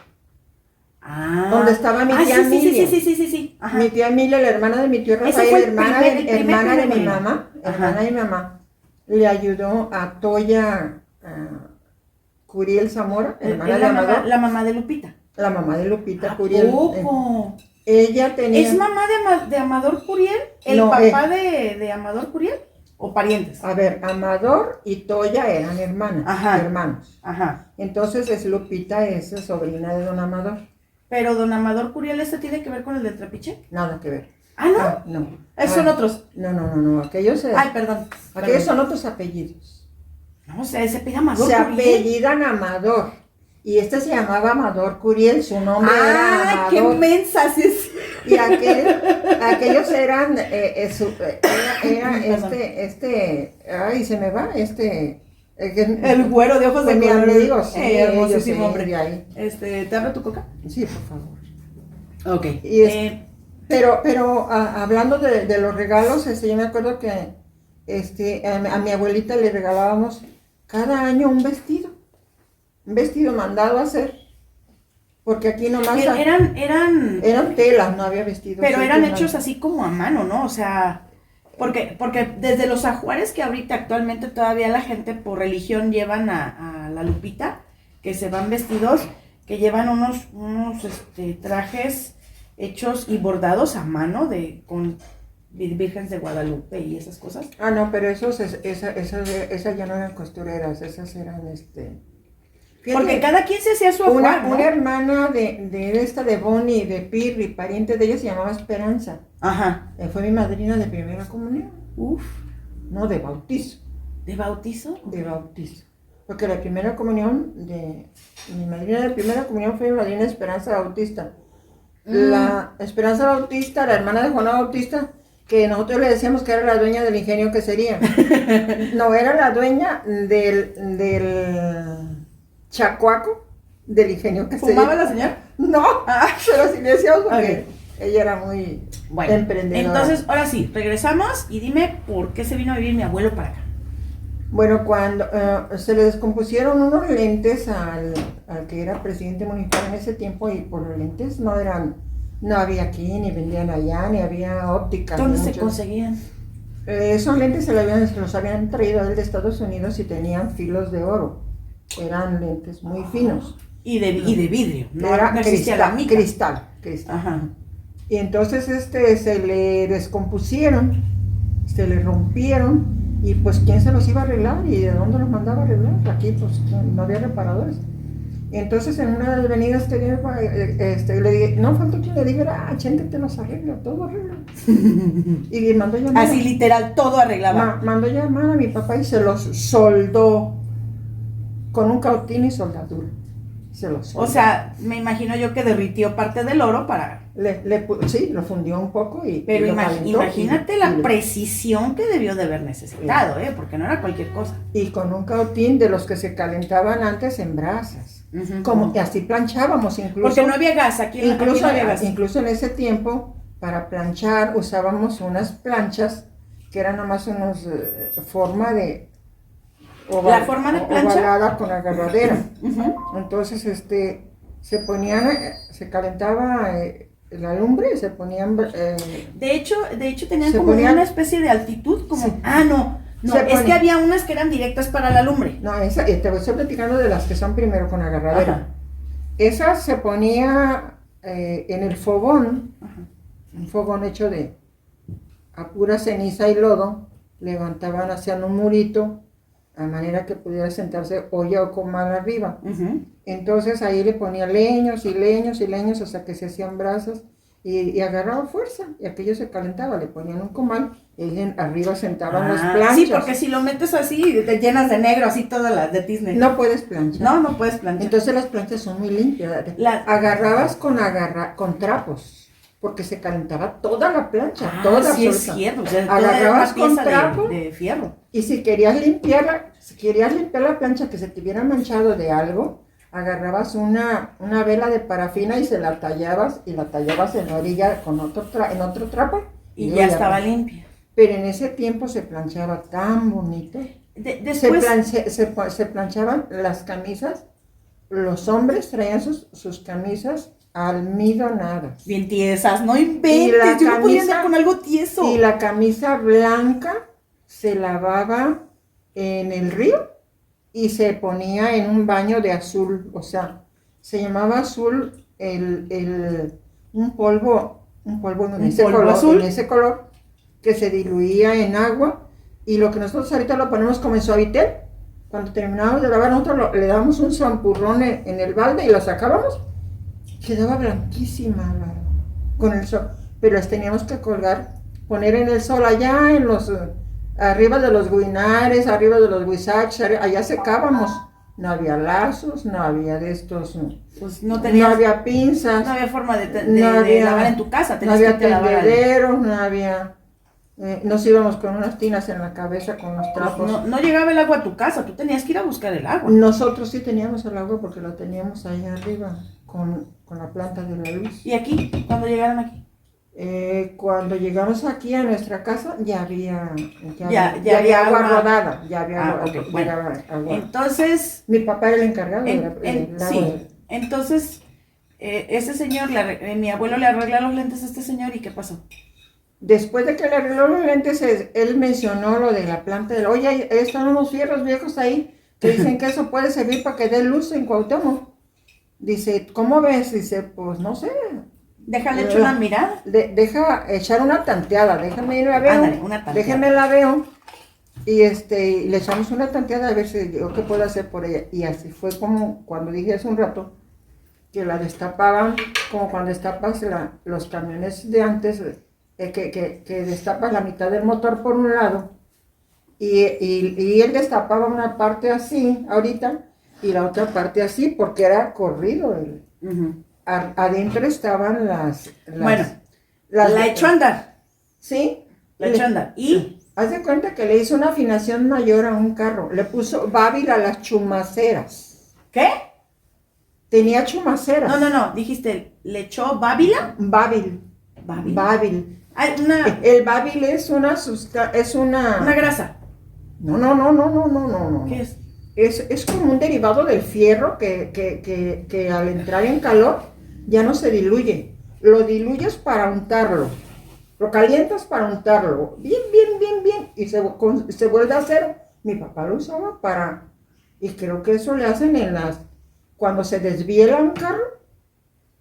Donde estaba mi tía Emilia. Sí. Ajá. Mi tía Emilia, la hermana de mi tío Rafael, hermana de mi mamá, hermana de mi mamá, le ayudó a Toya Curiel Zamora, hermana de Amador. La mamá de Lupita. La mamá de Lupita Curiel. ¿Poco? Ella tenía... ¿Es mamá de Amador Curiel? ¿El papá de Amador Curiel? ¿O parientes? A ver, Amador y Toya eran hermanos. Ajá. Entonces Lupita es sobrina de don Amador. Pero don Amador Curiel, ¿este tiene que ver con el del Trapiche? Nada que ver. Ah, ¿no? No. Esos son otros. No. Aquellos, Ay, perdón. aquellos son otros apellidos. No, se pide Amador Se Curiel. apellidan Amador. Y este se llamaba Amador Curiel, su nombre era ¡Ah, Amador. qué mensa! Sí, sí. Y aquellos eran, ay, se me va, El güero de ojos de pues mira, color. le digo, sí, hermosísimo ellos, hombre. de ahí. ¿Te abro tu coca? Sí, por favor. Ok. Y pero hablando de los regalos, yo me acuerdo que a mi abuelita le regalábamos cada año un vestido mandado a hacer, porque aquí nomás Eran telas, no había vestidos. pero sí, eran telas. hechos así como a mano, ¿no? O sea, porque desde los ajuares que ahorita actualmente todavía la gente por religión llevan a la Lupita, que se van vestidos, que llevan unos trajes hechos y bordados a mano con Virgen de Guadalupe y esas cosas. Ah, no, pero esas ya no eran costureras, esas eran Porque cada quien se hacía su ajuar, ¿no? Una hermana de Bonnie, de Pirri, pariente de ella, se llamaba Esperanza. Ajá. Fue mi madrina de primera comunión. Uf. No, de bautizo. ¿De bautizo? De bautizo. Porque la primera comunión mi madrina de primera comunión fue mi madrina Esperanza Bautista. La Esperanza Bautista, la hermana de Juana Bautista, que nosotros le decíamos que era la dueña del ingenio que sería. No, era la dueña del chacuaco del ingenio que ¿Fumaba sería. la señora? No, pero sí le decíamos porque Ok. ella era muy Bueno, emprendedora. entonces, ahora sí, regresamos y dime por qué se vino a vivir mi abuelo para acá. Bueno, cuando se le descompusieron unos lentes al que era presidente municipal en ese tiempo, y por los lentes no había aquí, ni vendían allá, ni había óptica. ¿Dónde ni se muchos. conseguían? Esos lentes los habían traído de Estados Unidos y tenían filos de oro. Eran lentes muy finos. Y de vidrio, no Era existía la mica. cristal. Ajá. Y entonces se le descompusieron, se le rompieron, y pues ¿quién se los iba a arreglar? ¿Y de dónde los mandaba a arreglar? Aquí pues no había reparadores. Entonces en una de las avenidas le dije, no falta que le diga, Chente te los arregla, todo arregla. Y mandó llamar. Así literal, todo arreglaba. Mandó llamar a mi papá y se los soldó con un cautín y soldadura. Se los soldó. O sea, me imagino yo que derritió parte del oro para... Sí, lo fundió un poco y... Pero y lo calentó imagínate y- la y- precisión que debió de haber necesitado, porque no era cualquier cosa. Y con un cautín de los que se calentaban antes en brasas. Como que así planchábamos incluso. Porque no había gas, aquí no había gas. Incluso en ese tiempo, para planchar, usábamos unas planchas que eran nomás forma de... ¿La forma de plancha? Ovalada con agarradera. Ujú. Entonces, se calentaba la lumbre, se ponían... De hecho tenían Se como ponían- una especie de altitud, como... Sí. No, Se es ponía- que había unas que eran directas para la lumbre. No, te estoy platicando de las que son primero con agarradera. Ajá. Esa se ponía en el fogón, Ajá. un fogón hecho a pura ceniza y lodo, levantaban hacia un murito, a manera que pudiera sentarse olla o comal arriba. Ujú. Entonces ahí le ponía leños y leños y leños hasta que se hacían brasas y agarraba fuerza, y aquello se calentaba, le ponían un comal y arriba sentaban las planchas. Sí, porque si lo metes así, te llenas de negro, así todas las de Disney. No puedes planchar. No puedes planchar. Entonces las planchas son muy limpias. La- Agarrabas con trapos, porque se calentaba toda la plancha, toda sí es absoluta. cierto. O sea, Agarrabas toda era una con pieza trapo. de fierro. Y si querías limpiar la plancha que se te hubiera manchado de algo, agarrabas una vela de parafina y se la tallabas, y la tallabas en la orilla en otro trapo. Y luego ya estaba limpia. Pero en ese tiempo se planchaba tan bonito. Después, Se planchaban las camisas. Los hombres traían sus camisas almidonadas. bien tiesas, no Y inventes. la Yo no podía camisa- andar con algo tieso. Y la camisa blanca se lavaba en el río y se ponía en un baño de azul. O sea, se llamaba azul un polvo en ese polvo color, azul. en ese color, que se diluía en agua, y lo que nosotros ahorita lo ponemos como en Suavitel. Cuando terminábamos de lavar, nosotros le dábamos un zampurrón en el balde y lo sacábamos, quedaba blanquísima con el sol, pero las teníamos que colgar, poner en el sol allá en los, arriba de los guinares, arriba de los huizaches, allá secábamos. No había lazos, no había de estos, Pues no no había pinzas, no había forma de no había- lavar en tu casa, no tenías había que irte a lavar al- tendederos, no había, nos íbamos con unas tinas en la cabeza con los Pues trapos. no llegaba el agua a tu casa, tú tenías que ir a buscar el agua. Nosotros sí teníamos el agua porque lo teníamos ahí arriba con la planta de la luz. ¿Y aquí? ¿Cuándo llegaron aquí? Cuando llegamos aquí a nuestra casa ya había Ya había agua agua. rodada, ya había Ah, agua, ok, bueno. llegaba agua. Entonces, Mi papá era el encargado del agua. sí, entonces, ese señor, mi abuelo le arregla los lentes a este señor, ¿y qué pasó? Después de que le arregló los lentes, él mencionó lo de la planta del, oye, ahí están unos fierros viejos ahí que dicen que eso puede servir para que dé luz en Cuauhtémoc. Dice, ¿cómo ves? Dice, pues no sé, Déjale echar una mirada. deja echar una tanteada, déjame ir la veo, Ándale, una tanteada. déjame la veo, y le echamos una tanteada a ver si yo qué puedo hacer por ella. Y así fue como cuando dije hace un rato, que la destapaban, como cuando destapas los camiones de antes, que destapas la mitad del motor por un lado, y él destapaba una parte así, ahorita, y la otra parte así, porque era corrido. Ujú. Adentro estaban Bueno, la echó a andar, Sí. la echó a andar. ¿Y? Haz de cuenta que le hizo una afinación mayor a un carro. Le puso Babil a las chumaceras. ¿Qué? Tenía chumaceras. No, dijiste, ¿le echó bábila? Babil. Babil. Babil. Ay, una El Babil es una grasa. No. ¿Qué es? Es como un derivado del fierro que al entrar en calor ya no se diluye. Lo diluyes para untarlo. Lo calientas para untarlo. Bien. Y se vuelve a hacer. Mi papá lo usaba para... Y creo que eso le hacen cuando se desviela un carro,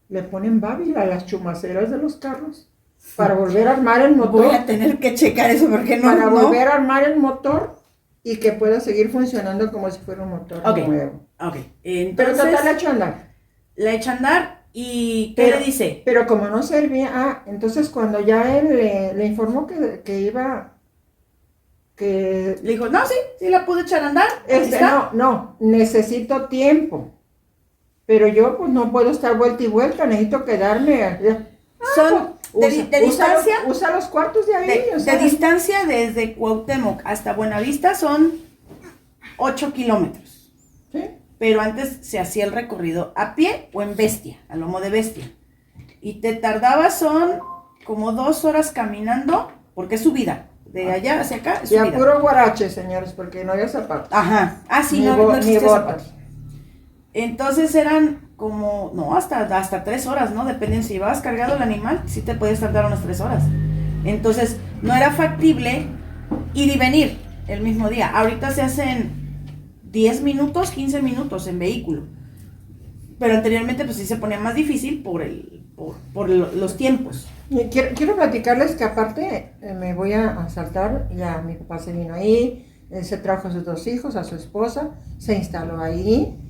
le ponen Babil a las chumaceras de los carros para volver a armar el motor. Voy a tener que checar eso porque no. Para no. volver a armar el motor y que pueda seguir funcionando como si fuera un motor Ok. nuevo. Ok, Pero entonces total la echó a andar. la echa a andar y ¿qué le dice? Pero como no servía, entonces cuando ya él le informó que iba, que Le dijo, no, sí la pude echar a andar. Ahí está. no, necesito tiempo. Pero yo pues no puedo estar vuelta y vuelta, necesito quedarme allá. Son de distancia. Usa los cuartos de ahí. De, o sea, de distancia desde Cuauhtémoc hasta Buenavista son 8 kilómetros. ¿sí? Pero antes se hacía el recorrido a pie o en bestia, a lomo de bestia. Y te tardabas son como 2 horas caminando, porque es subida. De allá hacia acá es Y a subida. puro guarache, señores, porque no había zapatos. Ajá. Ah, sí, Ni no bo- ni existía botas. zapatos. Entonces eran como, no, hasta 3 horas, ¿no? Dependiendo si llevabas cargado el animal, sí te puedes tardar unas 3 horas. Entonces, no era factible ir y venir el mismo día. Ahorita se hacen 10 minutos, 15 minutos en vehículo. Pero anteriormente, pues sí se ponía más difícil por los tiempos. Y quiero platicarles que aparte me voy a saltar, ya mi papá se vino ahí, se trajo a sus 2 hijos, a su esposa, se instaló ahí,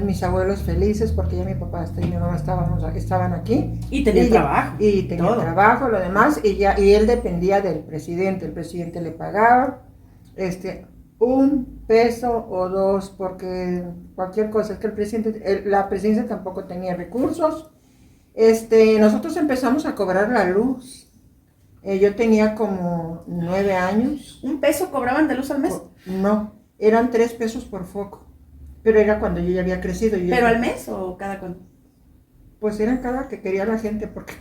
mis abuelos felices porque ya mi papá y mi mamá estaban aquí. Y tenía trabajo. Y tenía todo. trabajo, lo demás, y él dependía del presidente, el presidente le pagaba, $1 o 2, porque cualquier cosa, es que la presidencia tampoco tenía recursos. Nosotros empezamos a cobrar la luz. Yo tenía como 9 años. ¿1 peso cobraban de luz al mes? No, eran 3 pesos por foco. Pero era cuando yo ya había crecido. ¿Pero al mes o cada cuándo? Pues eran cada que quería la gente, porque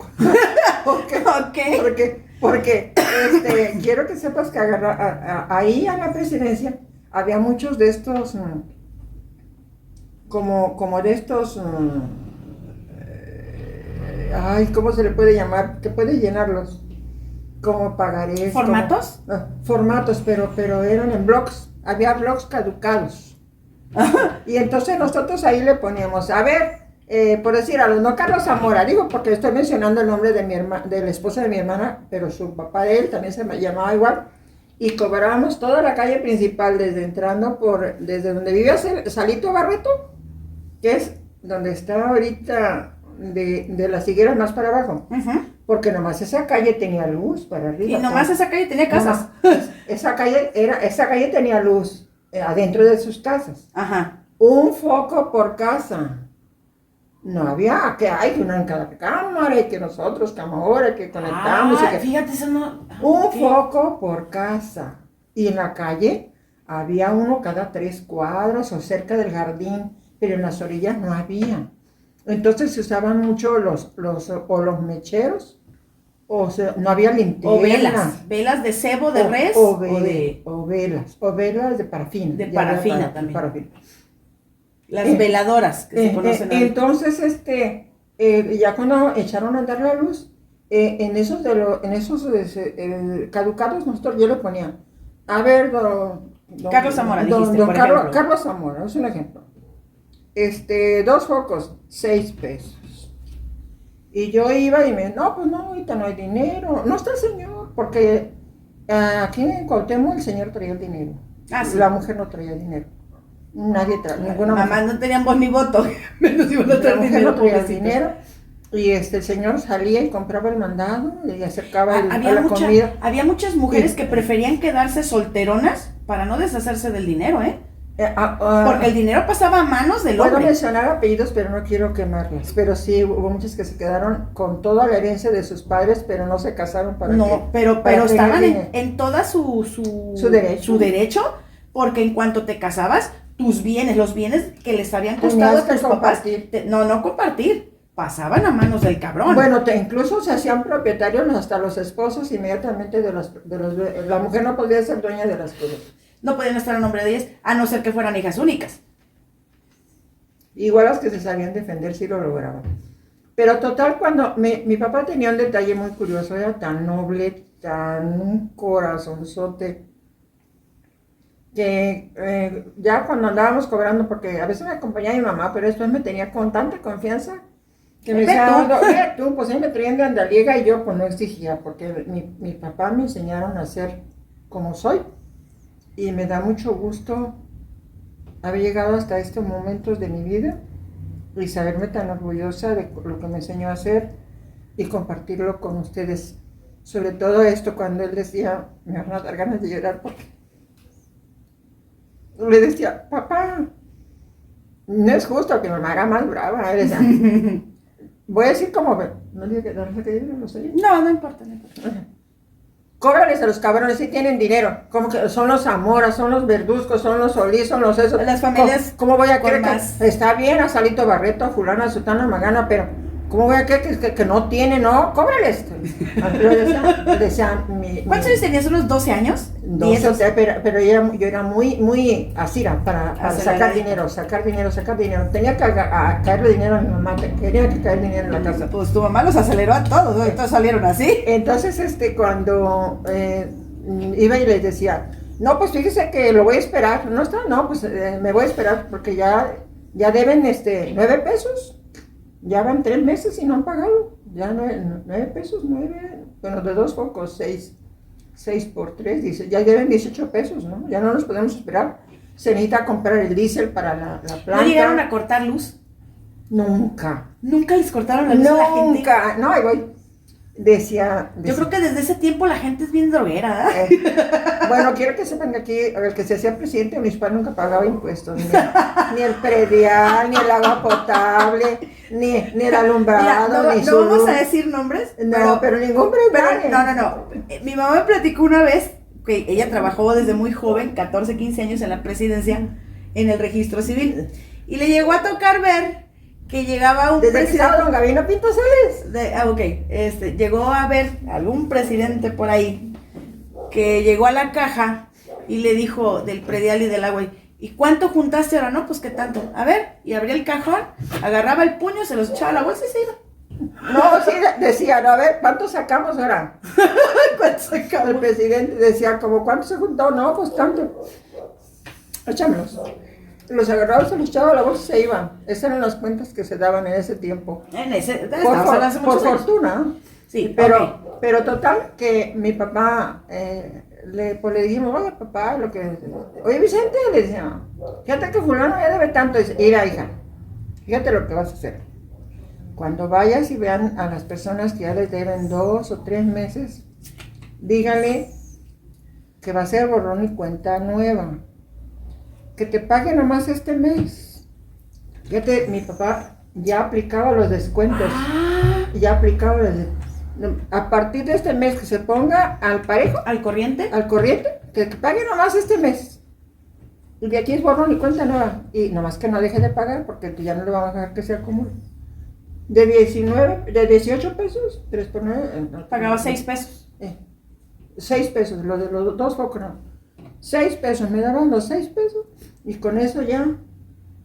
Ok. porque quiero que sepas que ahí a la presidencia había muchos de estos, como de estos, ¿cómo se le puede llamar? Que puede llenarlos, como pagarés. ¿Formatos? Formatos, pero eran en blogs, había blogs caducados. Y entonces nosotros ahí le poníamos, a ver, por decir algo, no Carlos Zamora, digo porque estoy mencionando el nombre de la esposa de mi hermana, pero su papá de él también se llamaba igual, y cobrábamos toda la calle principal, desde donde vivía Salito Barreto, que es donde está ahorita de las higueras más para abajo, Ujú. porque nomás esa calle tenía luz para arriba. Y nomás esa calle tenía casas. Esa calle tenía luz adentro de sus casas. Ajá. Un foco por casa. No había, que hay una en cada cámara y que nosotros, que ahora, que conectamos. Ah, y que... fíjate, eso no. Un Ok. foco por casa. Y en la calle había uno cada 3 cuadras o cerca del jardín, pero en las orillas no había. Entonces se usaban mucho los mecheros, no había linterna. O velas de cebo de res o velas de parafina. De Ya parafina había también. parafina. las veladoras que se conocen ahora. Entonces, ya cuando echaron a andar la luz, en esos caducados yo le ponía, a ver, Carlos Zamora, dijiste, por ejemplo. Carlos Zamora, es un ejemplo. 2 focos, 6 pesos. Y yo iba y no, pues no, ahorita no hay dinero. No está el señor, porque aquí en Cuauhtémoc el señor traía el dinero. Ah, sí. La mujer no traía dinero. Nadie traía, ninguna Mamá mujer. no tenían voz ni voto. Menos iban a La traer mujer dinero, no traía el pobrecitos. dinero. Y el señor salía y compraba el mandado y acercaba a Había, la comida. había muchas mujeres Sí. que preferían quedarse solteronas para no deshacerse del dinero, ¿eh? Porque el dinero pasaba a manos del Puedo hombre. mencionar apellidos, pero no quiero quemarlas. Pero sí, hubo muchas que se quedaron con toda la herencia de sus padres, pero no se casaron para No, que- pero para tener estaban dinero. en toda su derecho. porque en cuanto te casabas, tus bienes, los bienes que les habían Tenías costado a que tus papás, compartir. no compartir, pasaban a manos del cabrón. Bueno, incluso se hacían propietarios hasta los esposos inmediatamente de los... La mujer no podía ser dueña de las cosas. No podían estar a nombre de ellas, a no ser que fueran hijas únicas. Igual las que se sabían defender sí lo lograban. Pero total, cuando mi papá tenía un detalle muy curioso, era tan noble, tan un corazonzote, que ya cuando andábamos cobrando, porque a veces me acompañaba mi mamá, pero después me tenía con tanta confianza, que me Ve decía, tú. "Ve tú", pues ahí me traían de andaliega y yo pues no exigía, porque mi papá me enseñaron a ser como soy. Y me da mucho gusto haber llegado hasta estos momentos de mi vida y saberme tan orgullosa de lo que me enseñó a hacer y compartirlo con ustedes. Sobre todo esto cuando él decía, me van a dar ganas de llorar porque le decía, papá, no es justo que mi mamá era más brava. Él decía, voy a decir como, no digo que no sé. No importa, no importa. Cóbrales a los cabrones si tienen dinero, como que son los Zamora, son los Verduzcos, son los Solís, son los esos. Las familias ¿Cómo voy a con creer más- que está bien a Salito Barreto, a fulana, a Sutana Magana, pero ¿cómo voy a creer que no tiene? No, cóbrales. Decía ¿Cuántos años tenías? ¿Unos 12 años? 10. pero yo era muy asira para sacar dinero. Tenía que caerle dinero a mi mamá, tenía que caer dinero en la casa. Pues tu mamá los aceleró a todos, ¿no? Y todos salieron así. Entonces, cuando iba y les decía, no, pues fíjese que lo voy a esperar. No está, no, pues me voy a esperar porque ya deben 9 pesos. Ya van 3 meses y no han pagado. Ya 9 pesos, 9, bueno, de 2 focos, 6 por 3, dice, ya deben 18 pesos, ¿no? Ya no nos podemos esperar. Se necesita comprar el diésel para la planta. ¿No llegaron a cortar luz? Nunca. ¿Nunca les cortaron la luz a la gente? Nunca. No, ahí voy. Decía. Yo creo que desde ese tiempo la gente es bien droguera, ¿verdad? Bueno, quiero que sepan que aquí el que se hacía presidente municipal nunca pagaba impuestos, ni el predial, ni el agua potable, ni el alumbrado, Mira, ni no su vamos luz. a decir nombres. No, pero ningún predial. No. Mi mamá me platicó una vez que ella trabajó desde muy joven, 14, 15 años en la presidencia, en el registro civil. Y le llegó a tocar ver que llegaba un Desde que presidente. estaba don Gabino Pinto Celes. Ok, llegó a ver algún presidente por ahí que llegó a la caja y le dijo del predial y del agua, ¿y cuánto juntaste ahora? No, pues qué tanto. A ver, y abría el cajón, agarraba el puño, se los echaba a la bolsa y se iba. No, sí, decía, no, a ver, ¿cuánto sacamos ahora? ¿Cuánto sacaba? El presidente decía, como, ¿cuánto se juntó? No, pues tanto. Échamelos. Los agarraba, se los echaba a la bolsa y se iban. Esas eran las cuentas que se daban en ese tiempo. Hace Por muchos años. fortuna. Sí, Pero, ok. pero total, que mi papá, pues le dijimos, oye papá, oye Vicente, le decía, fíjate que fulano ya debe tanto. Dice, mira hija, fíjate lo que vas a hacer. cuando vayas y vean a las personas que ya les deben 2 o 3 meses, dígale que va a ser borrón y cuenta nueva. Que te pague nomás este mes. Fíjate, mi papá ya aplicaba los descuentos. Ya aplicaba los a partir de este mes que se ponga al parejo, ¿Al corriente? que te pague nomás este mes. Y de aquí es borrón y cuenta nueva. Y nomás que no deje de pagar porque ya no le vamos a dejar que se acumule. De 18 pesos, 3 por 9. Pagaba 6 pesos. 6 pesos, lo de los 2 focos no. 6 pesos, me daban los 6 pesos y con eso ya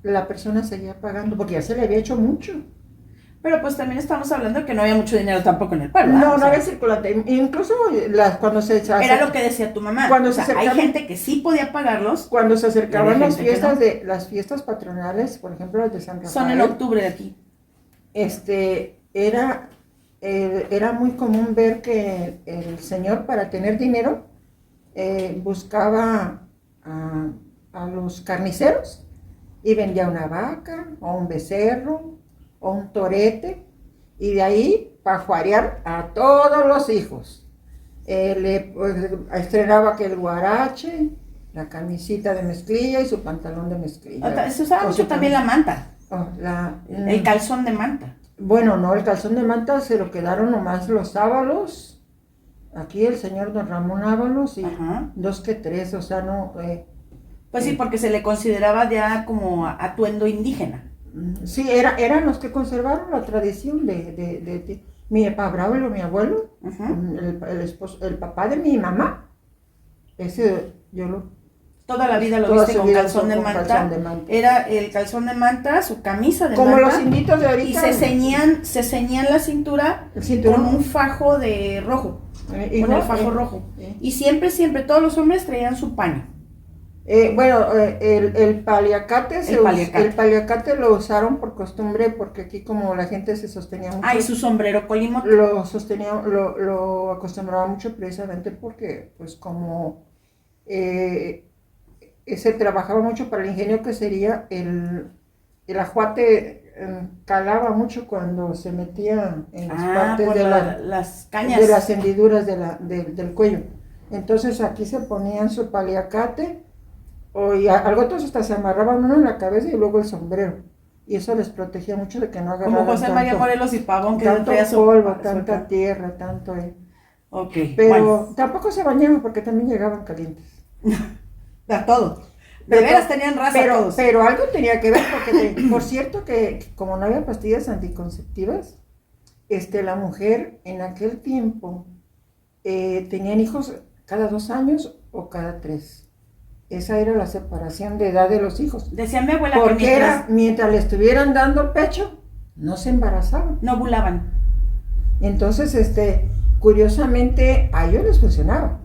la persona seguía pagando porque ya se le había hecho mucho. Pero pues también estamos hablando que no había mucho dinero tampoco en el pueblo. No, O no sea, había circulante. Incluso cuando se era lo que decía tu mamá. Cuando o sea, se hay acercaban- gente que sí podía pagarlos. cuando se acercaban Había las gente que fiestas no. las fiestas patronales, por ejemplo las de San Rafael. Son en octubre de aquí. Era muy común ver que el señor para tener dinero buscaba a los carniceros y vendía una vaca o un becerro o un torete y de ahí pajuarear a todos los hijos. Estrenaba que el guarache, la camisita de mezclilla y su pantalón de mezclilla. Se usaba O mucho su también la manta. El el calzón de manta. Bueno, no, el calzón de manta se lo quedaron nomás los Ábalos. Aquí el señor don Ramón Ábalos y Ajá. 2 que 3, o sea, no. Pues sí, porque se le consideraba ya como atuendo indígena. Sí, eran los que conservaron la tradición de mi papá Braulio, mi abuelo, Ujú. el papá de mi mamá. Ese yo lo. Toda la vida lo Toda viste su con vida calzón de con manta. calzón de manta. Era el calzón de manta, su camisa de Como manta. los inditos de Y ahorita. se ceñían la cintura El cinturón. con un fajo de rojo. Con igual, el fajo rojo. eh. Y siempre, todos los hombres traían su paño. El paliacate, paliacate. el paliacate lo usaron por costumbre porque aquí como la gente se sostenía mucho. Ah, y su sombrero colimote. Lo acostumbraba mucho precisamente porque pues como se trabajaba mucho para el ingenio que sería el ajuate, calaba mucho cuando se metía en las partes por de las cañas. de las hendiduras del cuello. Entonces aquí se ponían su paliacate y algo otros hasta se amarraban uno en la cabeza y luego el sombrero. Y eso les protegía mucho de que no agarraran Como José María tanto- Morelos y Pavón, que tanto traía su polvo, su- tanta tierra, tanto. Ok, Pero bueno, tampoco se bañaban porque también llegaban calientes. a todo. De Pero- veras tenían raza todos. Pero algo tenía que ver porque, por cierto, que como no había pastillas anticonceptivas, la mujer en aquel tiempo tenían hijos cada 2 años o cada 3. Esa era la separación de edad de los hijos. Decía mi abuela que Porque mientras le estuvieran dando pecho, no se embarazaban. no ovulaban. Entonces, curiosamente, a ellos les funcionaba.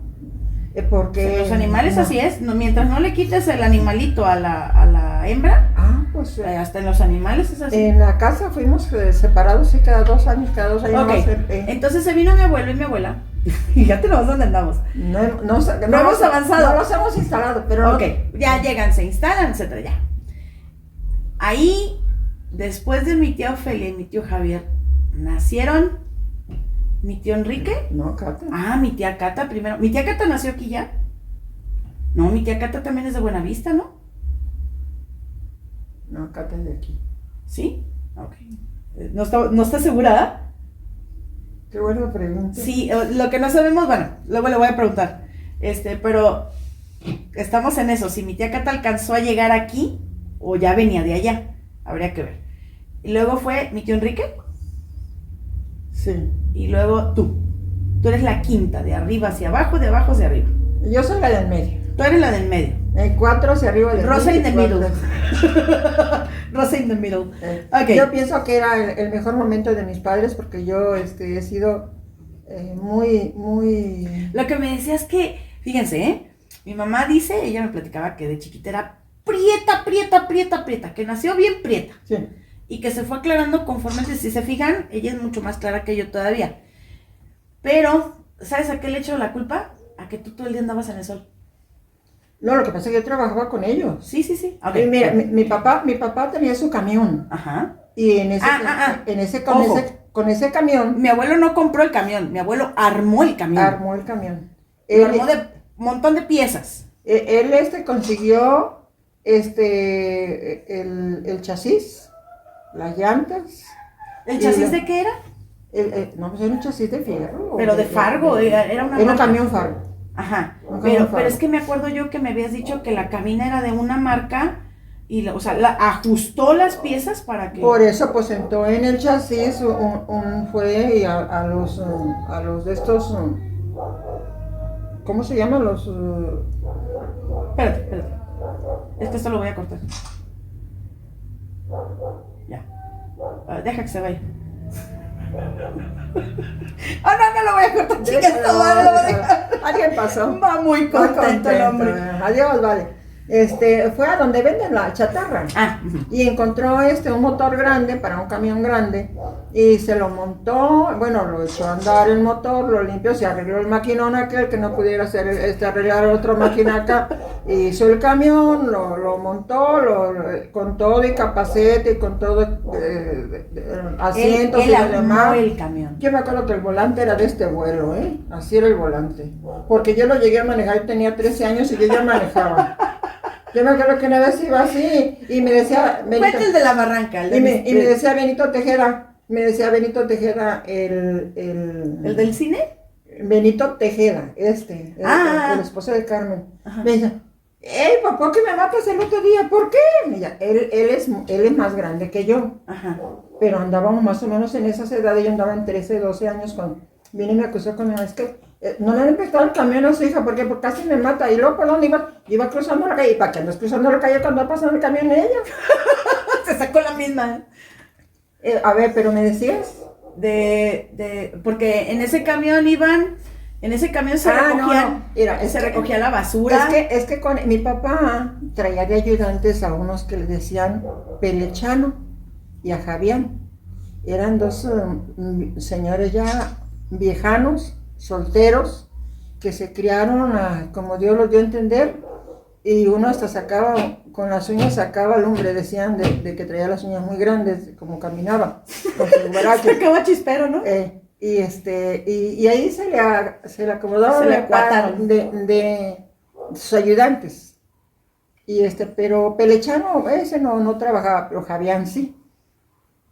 Porque Los animales no. así es. Mientras no le quites el animalito a la hembra, Pues hasta en los animales es así. en la casa fuimos separados sí, cada 2 años, Ok, más, entonces se vino mi abuelo y mi abuela. Y ya tenemos dónde andamos. no hemos avanzado. No los hemos instalado, pero no. Ok, ya llegan, se instalan, etcétera, ya. Ahí, después de mi tía Ofelia y mi tío Javier, nacieron mi tío Enrique. No, Cata. Ah, mi tía Cata primero. ¿Mi tía Cata nació aquí ya? No, mi tía Cata también es de Buenavista, ¿no? No, Cata es de aquí. ¿Sí? Ok. ¿No está segura? Qué buena pregunta. Sí, lo que no sabemos, bueno, luego le voy a preguntar. Pero estamos en eso. Si mi tía Cata alcanzó a llegar aquí o ya venía de allá, habría que ver. Y luego fue mi tío Enrique Sí. y luego tú. Tú eres la quinta, de arriba hacia abajo, de abajo hacia arriba. Yo soy la del medio. Tú eres la del medio. 4 hacia arriba de Rosa mí, in the 4 middle. hacia- Rosa in the middle. Ok. Yo pienso que era el mejor momento de mis padres porque yo he sido muy. Lo que me decía es que, fíjense, mi mamá dice, ella me platicaba que de chiquita era prieta, que nació bien prieta. Sí. Y que se fue aclarando conforme, si se fijan, ella es mucho más clara que yo todavía. Pero, ¿sabes a qué le echo la culpa? A que tú todo el día andabas en el sol. No, lo que pasa es que yo trabajaba con ellos. Sí. Ok. Y mira, mi papá tenía su camión. Ajá. Y en ese, Ojo. con ese camión, Mi abuelo no compró el camión, mi abuelo armó el camión. armó el camión. Lo armó de un montón de piezas. Él consiguió el chasis, las llantas. ¿El Y chasis lo- de qué era? No, pues era un chasis de fierro. Pero de Fargo, era una Era un marca. camión Fargo. Ajá, Un camión pero Fargo. es que me acuerdo yo que me habías dicho que la cabina era de una marca y, o sea, ajustó las piezas para que... Por eso, pues sentó en el chasis, fue y a los de estos, ¿cómo se llaman los? Espérate. Esto lo voy a cortar. Ya. Deja que se vaya. No lo voy a cortar, chicas. No, vale, lo voy a dejar. Alguien pasó. Va muy contento el hombre. Adiós, vale. Fue a donde venden la chatarra. Y encontró un motor grande para un camión grande y se lo montó, bueno, lo echó a andar el motor, lo limpió, se arregló el maquinón aquel que no pudiera hacer arreglar otra máquina acá, hizo el camión, lo montó, con todo y capacete y con todo asientos Él y armó demás. el camión. Yo me acuerdo que el volante era de este vuelo, así era el volante, porque yo lo llegué a manejar, yo tenía 13 años y yo ya manejaba. Yo me acuerdo que una vez iba así y me decía... Cuenta el de la barranca. Y me decía Benito Tejeda, ¿El del cine? Benito Tejeda, el esposo de Carmen. Ajá. Me dice, hey, papá, que me matas el otro día, ¿por qué? Mira, él es más grande que yo, Ajá. pero andábamos más o menos en esas edades, yo andaba en 13, 12 años cuando vine y me acusó con mi mamá, es que no le han prestado el camión a su hija porque casi me mata. Y luego, ¿por dónde iba? Iba cruzando la calle. ¿Y para qué andas cruzando la calle cuando va pasando el camión ella? Se sacó la misma. A ver, pero me decías... Porque en ese camión se recogían, Mira, se recogía la basura. Es que con mi papá traía de ayudantes a unos que le decían Pelechano y a Javián. Eran dos señores ya viejanos, solteros, que se criaron como Dios los dio a entender, y uno hasta sacaba, con las uñas sacaba lumbre, decían de que traía las uñas muy grandes, como caminaba, con su guarache. Sacaba chispero, ¿no? Y ahí se le acomodaba Se le la cara acuataron. de sus ayudantes. Pero Pelechano, ese no trabajaba, pero Javián sí.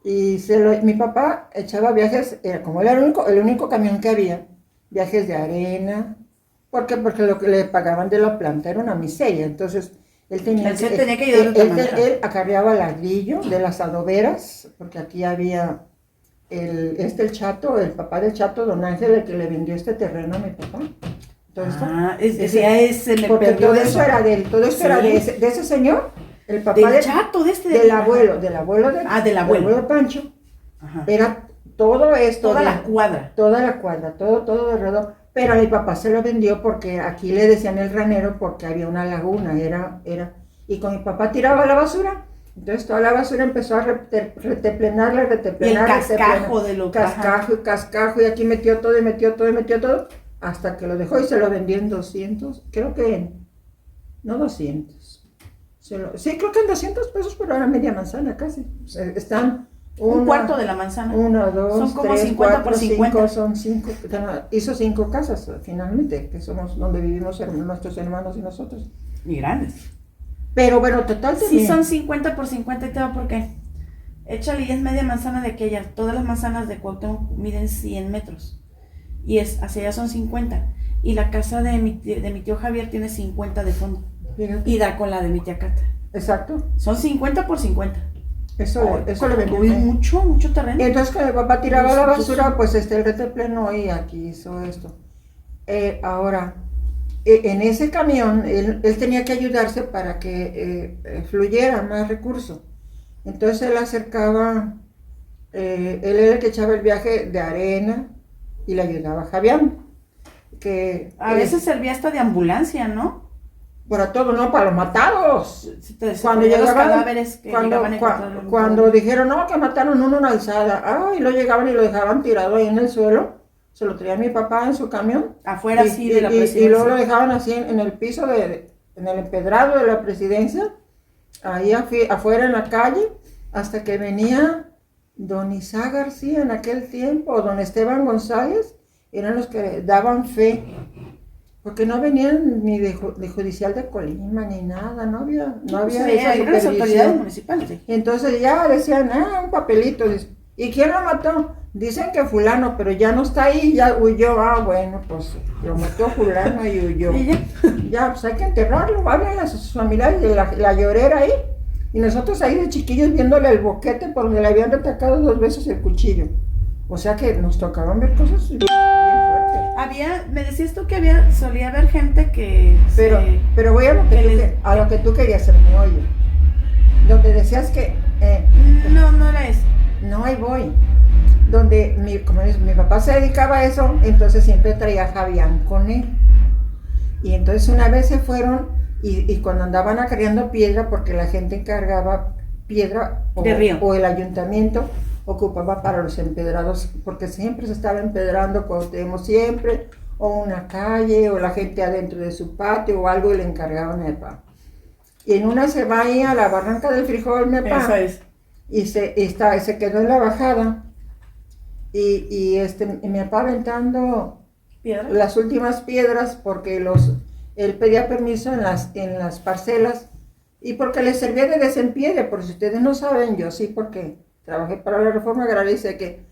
Y mi papá echaba viajes, como era el único camión que había, viajes de arena, porque lo que le pagaban de la planta era una miseria. Entonces él tenía que ayudar de otra manera. él acarreaba ladrillo de las adoberas, porque aquí había el Chato, el papá del Chato, don Ángel, el que le vendió este terreno a mi papá. Todo esto. Se me Porque perdió todo de eso era de él, todo esto era Sí. de ese señor, el papá del Chato, del abuelo del del abuelo. abuelo Pancho. Ajá. Era todo esto. Toda la cuadra. Toda la cuadra, todo alrededor. Pero a mi papá se lo vendió porque aquí le decían el ranero porque había una laguna, y con mi papá tiraba la basura, entonces toda la basura empezó a reteplenarla, Y el cascajo de lo cascajo, y aquí metió todo, hasta que lo dejó y se lo vendió en 200, no 200. Sí, creo que en 200 pesos, pero era media manzana casi. O sea, están Un cuarto de la manzana. 1, 2, Son como 3, 50 4, por 50. 5, son 5. Hizo 5 casas finalmente, que somos donde vivimos nuestros hermanos y nosotros. Y grandes. Pero bueno, total. Sí, son 50 por 50 y te va por qué. Échale, y es media manzana de aquella. Todas las manzanas de Cuauhtémoc miden 100 metros. Y hacia allá son 50. Y la casa de mi tío Javier tiene 50 de fondo. Fíjate. Y da con la de mi tía Cata. Exacto. Son 50 por 50. Eso le vendió. Tuve mucho terreno. Y entonces cuando mi papá tiraba la basura, pues el reteplenó y aquí hizo esto. Ahora, en ese camión, él tenía que ayudarse para que fluyera más recurso. Entonces él acercaba, él era el que echaba el viaje de arena y le ayudaba a Javián. A veces servía hasta de ambulancia, ¿no? Para todo, no, para los matados. Cuando llegaban los cadáveres que llegaban a encontrar cuando dijeron, no, que mataron uno en una alzada, y lo llegaban y lo dejaban tirado ahí en el suelo, se lo traía mi papá en su camión. Afuera, sí, de la presidencia. Y luego lo dejaban así en el piso, en el empedrado de la presidencia, ahí afuera en la calle, hasta que venía don Isaac García en aquel tiempo, o don Esteban González, eran los que daban fe, porque no venían ni de judicial de Colima, ni nada, no había esa eran las autoridades supervisión. municipales. Sí. Entonces ya decían, un papelito, dice, ¿y quién lo mató? Dicen que fulano, pero ya no está ahí, ya huyó. Bueno, pues lo mató fulano y huyó. ¿Y ya? Ya, pues hay que enterrarlo, hablan a sus familiares de la llorera ahí. Y nosotros ahí de chiquillos viéndole el boquete por donde le habían retacado 2 veces el cuchillo. O sea que nos tocaban ver cosas bien fuertes. Me decías tú que solía haber gente que... Pero voy a lo que tú querías hacer, me oye. Donde decías que... no era eso. No, ahí voy. Donde como mi papá se dedicaba a eso, entonces siempre traía a Fabián con él. Y entonces una vez se fueron y cuando andaban acarreando piedra, porque la gente encargaba piedra de río, o el ayuntamiento ocupaba para los empedrados, porque siempre se estaba empedrando cuando tenemos siempre, o una calle, o la gente adentro de su patio, o algo, y le encargaban a mi papá. Y en una se va ahí a la barranca del frijol, mi papá. Esa es. Y se quedó en la bajada y mi papá aventando las últimas piedras porque él pedía permiso en las parcelas y porque le servía de desempiede, por si ustedes no saben, yo sí, porque trabajé para la reforma agraria y sé que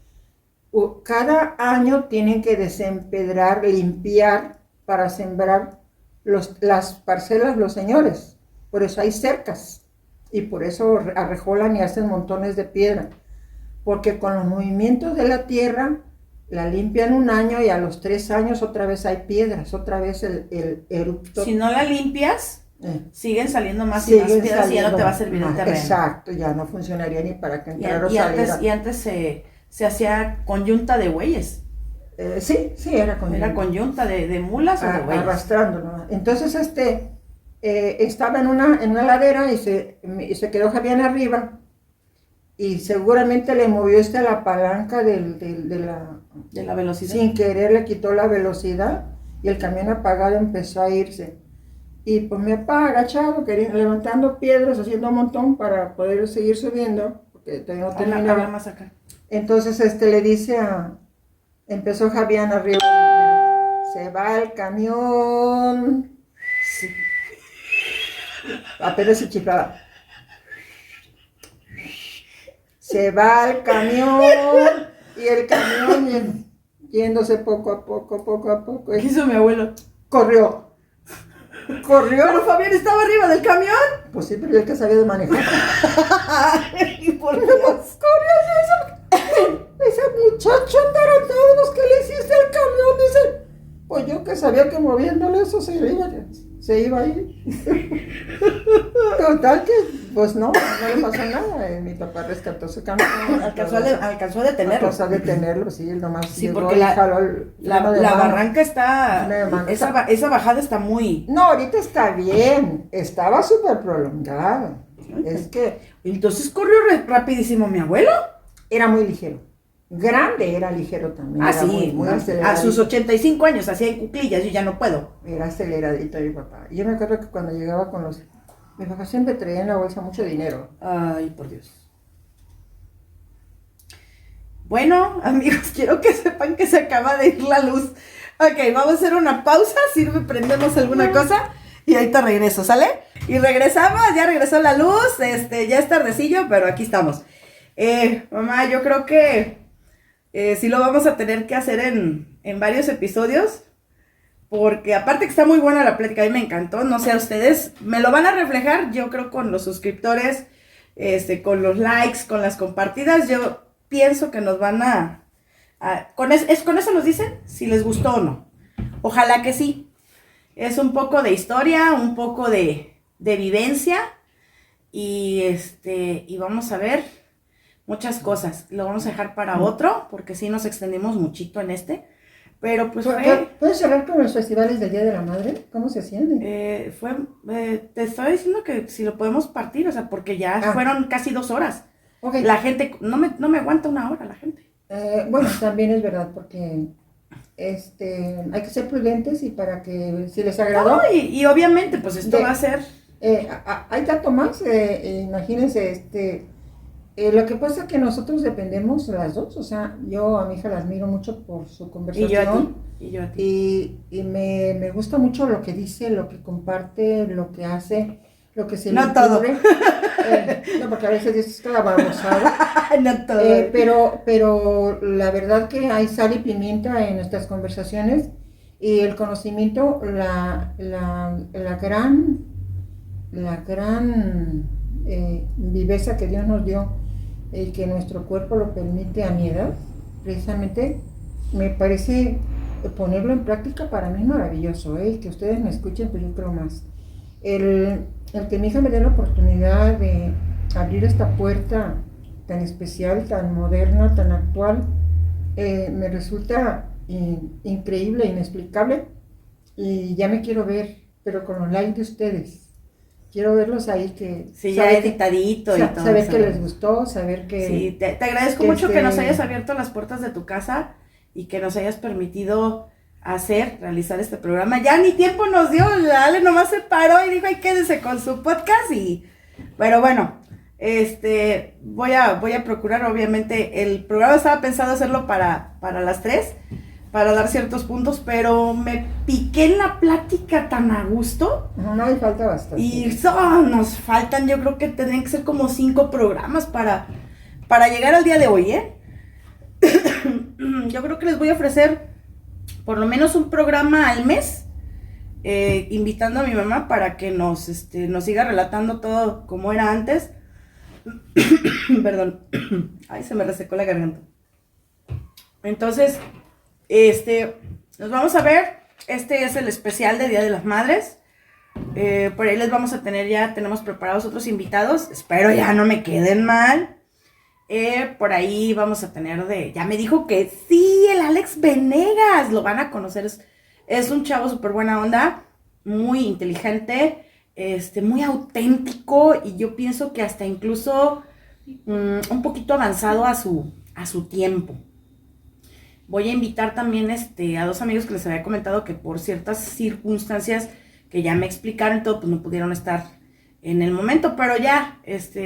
cada año tienen que desempedrar, limpiar para sembrar las parcelas los señores, por eso hay cercas. Y por eso arrejolan y hacen montones de piedra. Porque con los movimientos de la tierra, la limpian un año y a los 3 años otra vez hay piedras, otra vez el erupto. Si no la limpias, siguen saliendo más y más piedras y ya no te va a servir el terreno. Exacto, ya no funcionaría ni para que entrara o saliera. Y antes se hacía conyunta de bueyes. Sí, era conyunta. Era conyunta de mulas o de bueyes. Arrastrándolo. Entonces estaba en una ladera y se quedó Javier arriba y seguramente le movió la palanca de la velocidad. Sin querer le quitó la velocidad y el camión apagado empezó a irse. Y pues mi papá agachado, levantando piedras, haciendo un montón para poder seguir subiendo, porque todavía no terminaba. Más acá. Entonces le dice empezó Javier arriba, se va el camión. Sí. Apenas se chiflaba. Se va el camión y el camión yéndose poco a poco. ¿Qué hizo mi abuelo? Corrió. Pero Fabián estaba arriba del camión. Pues sí, pero yo que sabía de manejar. ¿Y por qué? Corrió ese muchacho tarantado, ¿qué le hiciste al camión? Dice, pues yo que sabía que moviéndole eso se iba a ir. Total que, pues no le pasó nada. Mi papá rescató su camión. Alcanzó a detenerlo. Alcanzó a detenerlo, sí, él nomás. Sí, porque la barranca esa bajada está muy... No, ahorita está bien, estaba súper prolongada. Es que... Entonces corrió rapidísimo mi abuelo. Era muy ligero. Grande, era ligero también. Ah, era sí, muy acelerado. a sus 85 años hacía en cuclillas, yo ya no puedo. Era aceleradito mi papá. Yo me acuerdo que cuando llegaba con mi papá siempre traía en la bolsa mucho dinero. Ay, por Dios. Bueno, amigos, quiero que sepan que se acaba de ir la luz. Ok, vamos a hacer una pausa, prendemos alguna cosa y ahorita regreso, ¿sale? Y regresamos, ya regresó la luz, ya es tardecillo, pero aquí estamos. Mamá, yo creo que sí lo vamos a tener que hacer en varios episodios, porque aparte que está muy buena la plática, a mí me encantó, no sé a ustedes, me lo van a reflejar, yo creo con los suscriptores, con los likes, con las compartidas, yo pienso que nos van con eso nos dicen si les gustó o no, ojalá que sí, es un poco de historia, un poco de vivencia, y vamos a ver muchas cosas, lo vamos a dejar para otro, porque sí nos extendimos muchito en pero pues ¿Puedes cerrar con los festivales del Día de la Madre? ¿Cómo se hacían? te estaba diciendo que si lo podemos partir, o sea, porque ya fueron casi 2 horas. Okay. La gente, no me aguanta 1 hora la gente. Bueno, también es verdad, porque hay que ser prudentes y para que si les agradó. No, y obviamente, pues esto va a ser... hay tanto más, imagínense, Lo que pasa es que nosotros dependemos las dos, o sea, yo a mi hija la admiro mucho por su conversación. Y yo a ti. Y yo a ti. Y me gusta mucho lo que dice, lo que comparte, lo que hace, lo que se No le todo. ocurre. No, porque a veces dices toda babosada. No todo. Pero la verdad que hay sal y pimienta en nuestras conversaciones y el conocimiento, la gran viveza que Dios nos dio y que nuestro cuerpo lo permite a mi edad, precisamente me parece ponerlo en práctica para mí es maravilloso, y que ustedes me escuchen, pues yo creo más. El que mi hija me dé la oportunidad de abrir esta puerta tan especial, tan moderna, tan actual, me resulta increíble, inexplicable, y ya me quiero ver, pero con los likes de ustedes. Quiero verlos ahí que... Sí, ya editadito y todo. Saber que les gustó, saber que... Sí, te agradezco mucho que nos hayas abierto las puertas de tu casa y que nos hayas permitido realizar este programa. Ya ni tiempo nos dio, la Ale nomás se paró y dijo, ay, quédese con su podcast pero bueno, voy a procurar, obviamente, el programa estaba pensado hacerlo para las 3, para dar ciertos puntos, pero me piqué en la plática tan a gusto. No, y falta bastante. Y nos faltan, yo creo que tendrían que ser como 5 programas para llegar al día de hoy, Yo creo que les voy a ofrecer por lo menos un programa al mes, invitando a mi mamá para que nos siga relatando todo como era antes. Perdón, ay, se me resecó la garganta. Entonces, nos vamos a ver. Este es el especial de Día de las Madres. Por ahí les vamos a tener, tenemos preparados otros invitados. Espero ya no me queden mal. Por ahí vamos a tener ya me dijo que sí, el Alex Venegas, lo van a conocer. Es un chavo súper buena onda, muy inteligente, muy auténtico, y yo pienso que hasta incluso un poquito avanzado a su tiempo. Voy a invitar también a 2 amigos que les había comentado que por ciertas circunstancias que ya me explicaron todo, pues no pudieron estar en el momento, pero ya,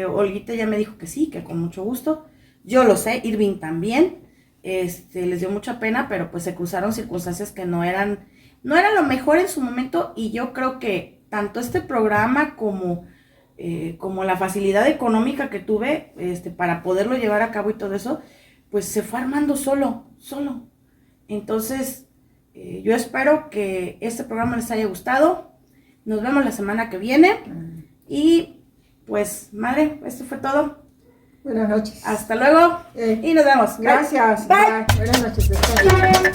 Olguita ya me dijo que sí, que con mucho gusto. Yo lo sé, Irving también, les dio mucha pena, pero pues se cruzaron circunstancias que no eran lo mejor en su momento, y yo creo que tanto este programa como la facilidad económica que tuve, para poderlo llevar a cabo y todo eso, pues se fue armando solo. Entonces, yo espero que este programa les haya gustado. Nos vemos la semana que viene. Y pues, madre, esto fue todo. Buenas noches. Hasta luego. Y nos vemos. Gracias. Bye. Buenas noches. Descansa.